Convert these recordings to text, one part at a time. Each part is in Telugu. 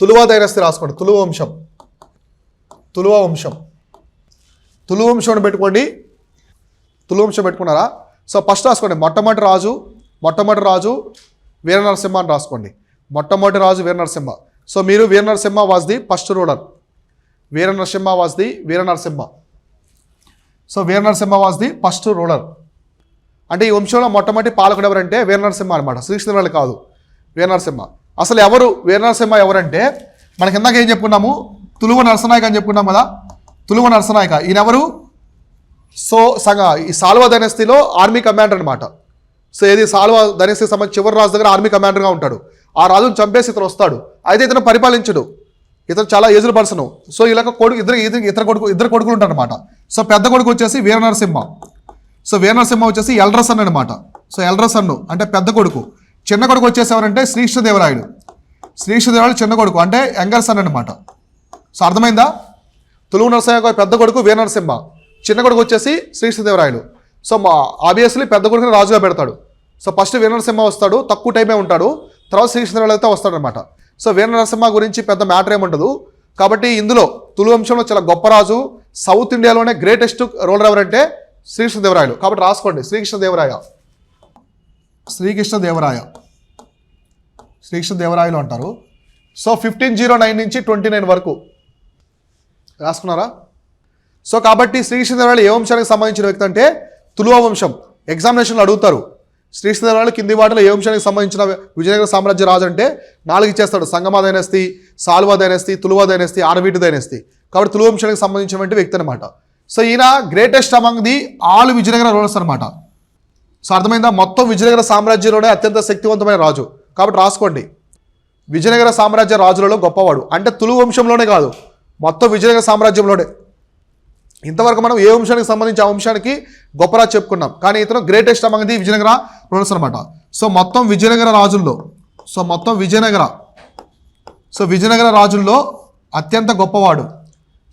తులువ డైనస్టీ రాసుకోండి. తులువ వంశం, తులువ వంశం, తులువ వంశం పెట్టుకోండి. తులువ వంశం పెట్టుకున్నారా? సో ఫస్ట్ రాసుకోండి మొట్టమొదటి రాజు వీర నరసింహ అని రాసుకోండి. మొట్టమొదటి రాజు వీర నరసింహ. సో మీరు Veera Narasimha was the first ruler. Veera Narasimha was the Veera Narasimha. So Veera Narasimha was the first ruler. అంటే ఈ వంశంలో మొట్టమొదటి పాలకుడు ఎవరంటే వీర నరసింహ అనమాట. శ్రీకృష్ణదేవరాయలు కాదు, వీర నరసింహ. అసలు ఎవరు వీర నరసింహ ఎవరంటే మనకి ఇందాక ఏం చెప్పుకున్నాము, తులువ నరసనాయక అని చెప్పుకున్నాం కదా. తులువ నరసనాయక ఈయన ఎవరు? సో ఈ సాల్వ డైనస్టీలో ఆర్మీ కమాండర్ అనమాట. సో ఇది సాల్వ డైనస్టీకి సంబంధించి చివరి రాజు దగ్గర ఆర్మీ కమాండర్గా ఉంటాడు. ఆ రాజును చంపేసి ఇతను వస్తాడు. అయితే ఇతను పరిపాలించడు, ఇతను చాలా ఏజ్డ్ పర్సన్. సో ఇలా ఇద్దరు కొడుకులు ఉంటారు అనమాట. సో పెద్ద కొడుకు వచ్చేసి వీర నరసింహ. సో వీర నరసింహ వచ్చేసి ఎల్డర్ సన్ అనమాట. సో ఎల్డర్ సన్ను అంటే పెద్ద కొడుకు. చిన్న కొడుకు వచ్చేసి ఎవరంటే శ్రీకృష్ణదేవరాయలు. శ్రీకృష్ణదేవరాయలు చిన్న కొడుకు అంటే యంగర్ సన్ అనమాట. సో అర్థమైందా? తులువ నరసింహ పెద్ద కొడుకు వీర నరసింహ, చిన్న కొడుకు వచ్చేసి శ్రీకృష్ణదేవరాయలు. సో ఆబ్వియస్లీ పెద్ద కొడుకుని రాజుగా పెడతాడు. సో ఫస్ట్ వీర నరసింహ వస్తాడు, తక్కువ టైమే ఉంటాడు. తర్వాత శ్రీకృష్ణదేవరాయలు అయితే వస్తాడనమాట. సో వీర నరసింహ గురించి పెద్ద మ్యాటర్ ఏముండదు. కాబట్టి ఇందులో తులు వంశంలో చాలా గొప్ప రాజు, సౌత్ ఇండియాలోనే గ్రేటెస్ట్ రూలర్ ఎవరంటే శ్రీకృష్ణదేవరాయలు. కాబట్టి రాసుకోండి శ్రీకృష్ణదేవరాయలు అంటారు. సో 1509 నుంచి 29 వరకు రాసుకున్నారా? సో కాబట్టి శ్రీకృష్ణదేవరాయలు ఏ వంశానికి సంబంధించిన వ్యక్తి అంటే తులువ వంశం. ఎగ్జామినేషన్లో అడుగుతారు, శ్రీకృష్ణదేవరాయలు కింది వాటిలో ఏ వంశానికి సంబంధించిన విజయనగర సామ్రాజ్య రాజు అంటే 4 ఇచ్చేస్తాడు. Sangama dynasty, Saluva dynasty, Tuluva dynasty, Araveeti dynasty. కాబట్టి తులువ వంశానికి సంబంధించినటువంటి వ్యక్తి అనమాట. సో ఈయన greatest among the all Vijayanagara rulers అనమాట. సో అర్థమైందా? మొత్తం విజయనగర సామ్రాజ్యంలోనే అత్యంత శక్తివంతమైన రాజు. కాబట్టి రాసుకోండి, విజయనగర సామ్రాజ్య రాజులలో గొప్పవాడు. అంటే తులువ వంశంలోనే కాదు, మొత్తం విజయనగర సామ్రాజ్యంలోనే. ఇంతవరకు మనం ఏ వంశానికి సంబంధించి ఆ వంశానికి గొప్పరాజు చెప్పుకున్నాం, కానీ ఇతను greatest among the Vijayanagara rulers అనమాట. సో మొత్తం విజయనగర రాజుల్లో విజయనగర రాజుల్లో అత్యంత గొప్పవాడు.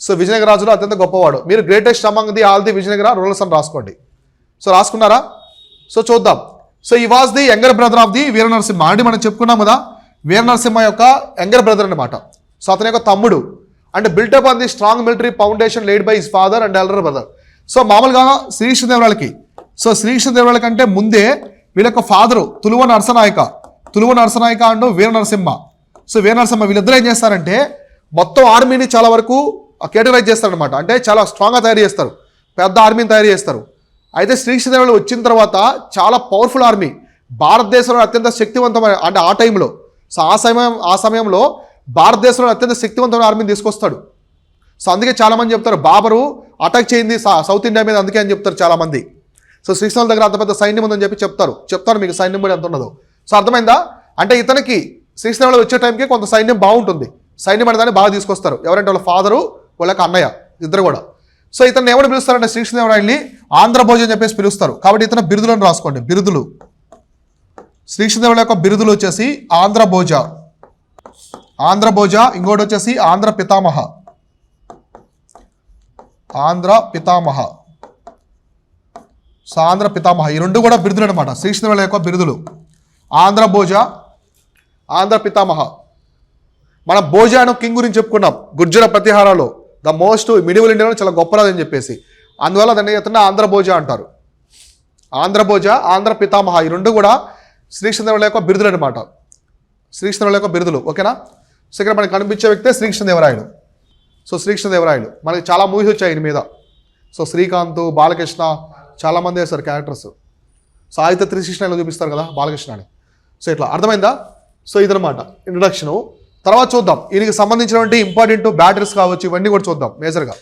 సో విజయనగర రాజులో అత్యంత గొప్పవాడు. మీరు greatest among the all the Vijayanagara rulers అని రాసుకోండి. సో రాసుకున్నారా? సో చూద్దాం. సో ఈ was the younger brother of the Veera Narasimha. అంటే మనం చెప్పుకున్నాం కదా, వీర నరసింహ యొక్క యంగర్ బ్రదర్ అనమాట. సో అతని యొక్క తమ్ముడు. And built up on the strong military foundation laid by his father and elder brother. So మామూలుగా శ్రీకృష్ణదేవరాయల కంటే ముందే వీళ్ళ యొక్క father Tuluva Narasanayaka and Veera Narasimha. So Veera Narasimha వీళ్ళిద్దరూ ఏం చేస్తారంటే మొత్తం ఆర్మీని చాలా వరకు కేటగరైజ్ చేస్తారనమాట. అంటే చాలా స్ట్రాంగ్గా తయారు చేస్తారు, పెద్ద ఆర్మీని తయారు చేస్తారు. అయితే శ్రీకృష్ణదేవరాయలు వచ్చిన తర్వాత చాలా పవర్ఫుల్ ఆర్మీ, భారతదేశంలో అత్యంత శక్తివంతమైన, అంటే ఆ టైంలో, సో ఆ సమయంలో భారతదేశంలో అత్యంత శక్తివంతమైన ఆర్మీని తీసుకొస్తాడు. సో అందుకే చాలామంది చెప్తారు బాబరు అటాక్ చేయింది సౌత్ ఇండియా మీద, అందుకే అని చెప్తారు చాలామంది. సో శ్రీకృష్ణ దగ్గర అంత పెద్ద సైన్యం ఉందని చెప్పి చెప్తారు మీకు సైన్యం కూడా ఎంత ఉన్నదో. సో అర్థమైందా? అంటే ఇతనికి శ్రీకృష్ణదేవరాయలు వచ్చే టైంకి కొంత సైన్యం బాగుంటుంది, సైన్యం అనే దాన్ని బాగా తీసుకొస్తారు. ఎవరంటే వాళ్ళ ఫాదరు, వాళ్ళకి అన్నయ్య, ఇద్దరు కూడా. సో ఇతను ఎవరు పిలుస్తారంటే శ్రీకృష్ణదేవరాయల్ని ఆంధ్రభోజ అని చెప్పేసి పిలుస్తారు. కాబట్టి ఇతను బిరుదులను రాసుకోండి, బిరుదులు. శ్రీకృష్ణదేవరాయల యొక్క బిరుదులు వచ్చేసి ఆంధ్రభోజ, ఇంకోటి వచ్చేసి ఆంధ్ర పితామహ. సో ఆంధ్ర పితామహ, ఈ రెండు కూడా బిరుదులు అనమాట. శ్రీకృష్ణదేవరాయల యొక్క బిరుదులు ఆంధ్రభోజ, ఆంధ్ర పితామహ. మన భోజ అనే కింగ్ గురించి చెప్పుకున్నాం గుర్జర ప్రతిహారాలో, ద మోస్ట్ మిడివల్ ఇండియాలో చాలా గొప్పరాజు అని చెప్పేసి. అందువల్ల దాన్ని ఇతను ఆంధ్రభోజ అంటారు. ఆంధ్రభోజ, ఆంధ్ర పితామహ, ఈ రెండు కూడా శ్రీకృష్ణదేవరాయల యొక్క బిరుదులు అనమాట. శ్రీకృష్ణదేవరాయల యొక్క బిరుదులు, ఓకేనా? సో ఇక్కడ మనకి కనిపించే వ్యక్తే శ్రీకృష్ణదేవరాయలు. సో శ్రీకృష్ణదేవరాయలు మనకి చాలా మూవీస్ వచ్చాయి ఈయన మీద. సో శ్రీకాంత్, బాలకృష్ణ, చాలామంది వేస్తారు క్యారెక్టర్స్. సో ఆదిత్య 369 చూపిస్తారు కదా బాలకృష్ణ అని. సో ఇట్లా అర్థమైందా? సో ఇదనమాట ఇంట్రడక్షను. తర్వాత చూద్దాం ఈయనకి సంబంధించినటువంటి ఇంపార్టెంట్ బ్యాటిల్స్ కావచ్చు, ఇవన్నీ కూడా చూద్దాం మేజర్గా.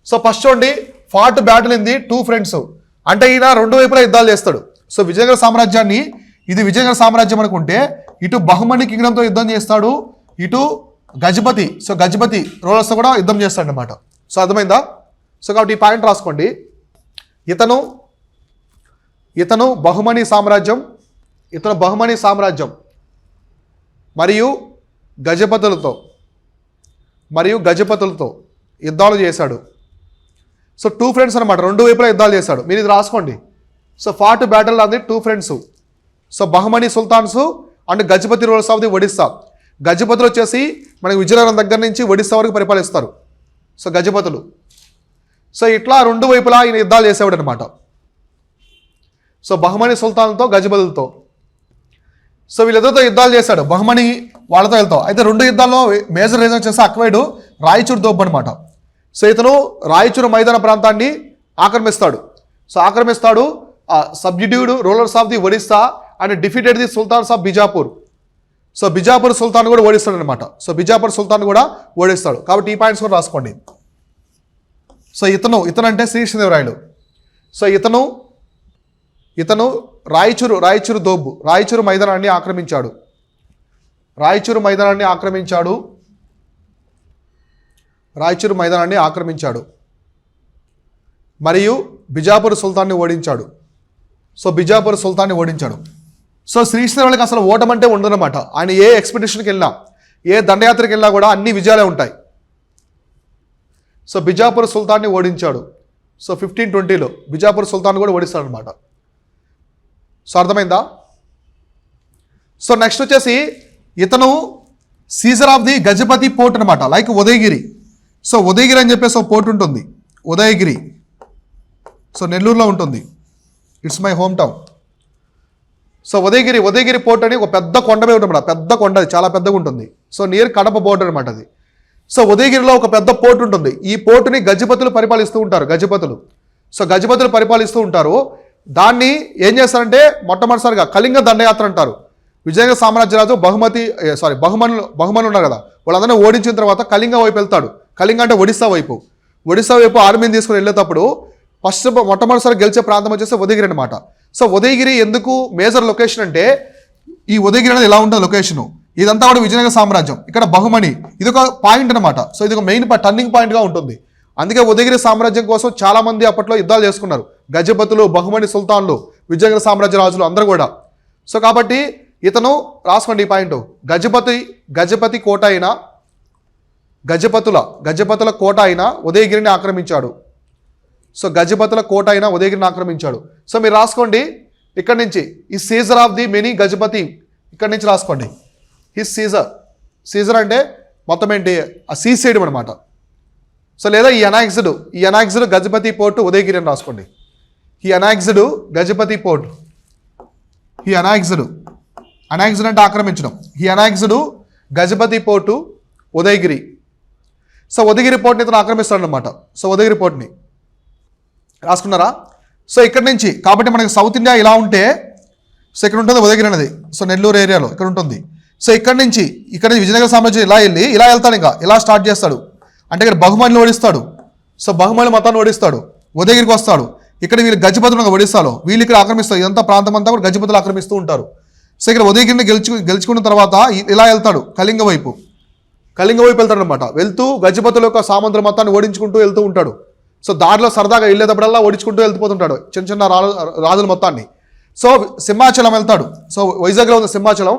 సో ఫస్ట్ చూడండి, fought battle in the two friends. అంటే ఈయన రెండు వైపులా యుద్ధాలు చేస్తాడు. సో విజయనగర సామ్రాజ్యాన్ని, ఇది విజయనగర సామ్రాజ్యం అనుకుంటే, ఇటు బహుమని కింగ్డమ్తో యుద్ధం చేస్తాడు, ఇటు గజపతి, సో గజపతి రూలర్స్తో కూడా యుద్ధం చేస్తాడు అనమాట. సో అర్థమైందా? సో కాబట్టి ఈ పాయింట్ రాసుకోండి. ఇతను బహుమని సామ్రాజ్యం మరియు గజపతులతో యుద్ధాలు చేశాడు. సో టూ ఫ్రెండ్స్ అనమాట, రెండు వైపులా యుద్ధాలు చేశాడు. మీరు ఇది రాసుకోండి. So fought battle on the two friends. So Bahmani sultans and Gajapati rulers of the Odisha. గజపతులు వచ్చేసి మనకి విజయనగరం దగ్గర నుంచి ఒడిస్సా వరకు పరిపాలిస్తారు. సో గజపతులు. సో ఇట్లా రెండు వైపులా ఈయన యుద్ధాలు చేసేవాడు అనమాట. సో బహమని సుల్తాన్తో గజపతులతో. సో వీళ్ళిద్దరితో యుద్ధాలు చేశాడు, బహమని వాళ్ళతో వెళ్తాం. అయితే రెండు యుద్ధాల్లో మేజర్ రీజన్ వచ్చేసి అక్వైడు రాయచూరు దోబ్బు అనమాట. సో ఇతను రాయచూరు మైదాన ప్రాంతాన్ని ఆక్రమిస్తాడు. సో ఆక్రమిస్తాడు. Subdued rulers of the Odisha and defeated the sultans of Bijapur. So Bijapur sultan కూడా ఓడిస్తాడు అనమాట. సో బిజాపూర్ సుల్తాన్ కూడా ఓడిస్తాడు. కాబట్టి ఈ పాయింట్స్ కూడా రాసుకోండి. సో ఇతను అంటే శ్రీకృష్ణదేవరాయలు. సో ఇతను రాయచూరు దోబ్బు, రాయచూరు మైదానాన్ని ఆక్రమించాడు మరియు బిజాపూర్ సుల్తాన్ని ఓడించాడు. సో శ్రీకృష్ణదేవరాయలకి అసలు ఓటమంటే ఉండదన్నమాట. ఆయన ఏ ఎక్స్పెడిషన్కి వెళ్ళినా, ఏ దండయాత్రకి వెళ్ళినా కూడా అన్ని విజయాలే ఉంటాయి. సో బిజాపూర్ సుల్తాన్ని ఓడించాడు. సో 1520లో బిజాపూర్ సుల్తాన్ కూడా ఓడిస్తాడు అనమాట. సో అర్థమైందా? సో నెక్స్ట్ వచ్చేసి ఇతను seizure of the Gajapati port అనమాట, లైక్ ఉదయగిరి. సో ఉదయగిరి అని చెప్పేసి ఒక పోర్ట్ ఉంటుంది, ఉదయగిరి. సో నెల్లూరులో ఉంటుంది, it's my hometown. So Udayagiri port అని ఒక పెద్ద కొండ మీద ఉంటుంది, పెద్ద కొండ, అది చాలా పెద్దగా ఉంటుంది. సో నియర్ కడప బోర్డర్ అనమాట అది. సో ఉదయగిరిలో ఒక పెద్ద పోర్ట్ ఉంటుంది. ఈ పోర్టుని గజపతులు పరిపాలిస్తూ ఉంటారు. సో గజపతులు పరిపాలిస్తూ ఉంటారు. దాన్ని ఏం చేస్తారంటే మొట్టమొదటిసారిగా కళింగ దండయాత్ర అంటారు. విజయనగర సామ్రాజ్యరాజు బహుమనులు ఉన్నారు కదా, వాళ్ళందరినీ ఓడించిన తర్వాత కళింగ వైపు వెళ్తాడు. కళింగ అంటే ఒడిస్సా వైపు ఆర్మీని తీసుకుని వెళ్ళేటప్పుడు మొట్టమొదటిసారి గెలిచే ప్రాంతం వచ్చేసి ఉదయగిరి అనమాట. సో ఉదయగిరి ఎందుకు మేజర్ లొకేషన్ అంటే, ఈ ఉదయగిరి అనేది ఎలా ఉంటుంది లొకేషను, ఇదంతా కూడా విజయనగర సామ్రాజ్యం. ఇక్కడ బహుమని ఇది ఒక పాయింట్ అనమాట. సో ఇది ఒక మెయిన్ టర్నింగ్ పాయింట్గా ఉంటుంది. అందుకే ఉదయగిరి సామ్రాజ్యం కోసం చాలా మంది అప్పట్లో యుద్ధాలు చేసుకున్నారు. గజపతులు, బహుమని సుల్తాన్లు, విజయనగర సామ్రాజ్య రాజులు అందరూ కూడా. సో కాబట్టి ఇతను రాసుకోండి ఈ పాయింట్. గజపతి కోట అయిన గజపతుల కోట అయిన ఉదయగిరిని ఆక్రమించాడు. సో గజపతుల కోట అయిన ఉదయగిరిని ఆక్రమించాడు. సో మీరు రాసుకోండి ఇక్కడ నుంచి, ఈ seizer of the many Gajapati, ఇక్కడ నుంచి రాసుకోండి. హిస్ సీజర్ అంటే మొత్తం ఏంటి, ఆ సీ సైడ్ అనమాట. సో లేదా ఈ అనాక్స్డ్ గజపతి పోర్టు ఉదయగిరి అని రాసుకోండి. ఈ అనాక్స్డ్ గజపతి పోర్ట్, ఈ అనాక్స్డ్ అంటే ఆక్రమించడం. ఈ అనాక్స్డ్ గజపతి పోర్టు ఉదయగిరి. సో ఉదయగిరి పోర్ట్ని ఇతను ఆక్రమిస్తాడు అనమాట. సో ఉదయగిరి పోర్ట్ని రాసుకున్నారా? సో ఇక్కడ నుంచి కాబట్టి మనకి సౌత్ ఇండియా ఇలా ఉంటే, సో ఇక్కడ ఉంటుంది ఉదయగిరి అనేది. సో నెల్లూరు ఏరియాలో ఇక్కడ ఉంటుంది. సో ఇక్కడ నుంచి విజయనగర సామ్రాజ్యం ఇలా వెళ్తాడు, ఇంకా ఇలా స్టార్ట్ చేస్తాడు. అంటే ఇక్కడ బహుమనిని ఓడిస్తాడు. సో బహుమని మతాన్ని ఓడిస్తాడు, ఉదయగిరికి వస్తాడు. ఇక్కడ వీళ్ళు గజపతులు ఒడిస్తాలో, వీళ్ళు ఇక్కడ ఆక్రమిస్తారు. ఇదంతా ప్రాంతం అంతా కూడా గజపతులు ఆక్రమిస్తూ ఉంటారు. సో ఇక్కడ ఉదయగిరిని గెలుచుకున్న తర్వాత ఇలా వెళ్తాడు కళింగ వైపు వెళ్తాడు అనమాట. వెళ్తూ గజపతుల యొక్క సామంతుల మొత్తాన్ని ఓడించుకుంటూ వెళ్తూ ఉంటాడు. సో దారిలో సరదాగా వెళ్ళేటప్పుడల్లా ఓడించుకుంటూ వెళ్ళిపోతుంటాడు చిన్న రాజుల మొత్తాన్ని. సో సింహాచలం వెళ్తాడు. సో వైజాగ్లో ఉంది సింహాచలం.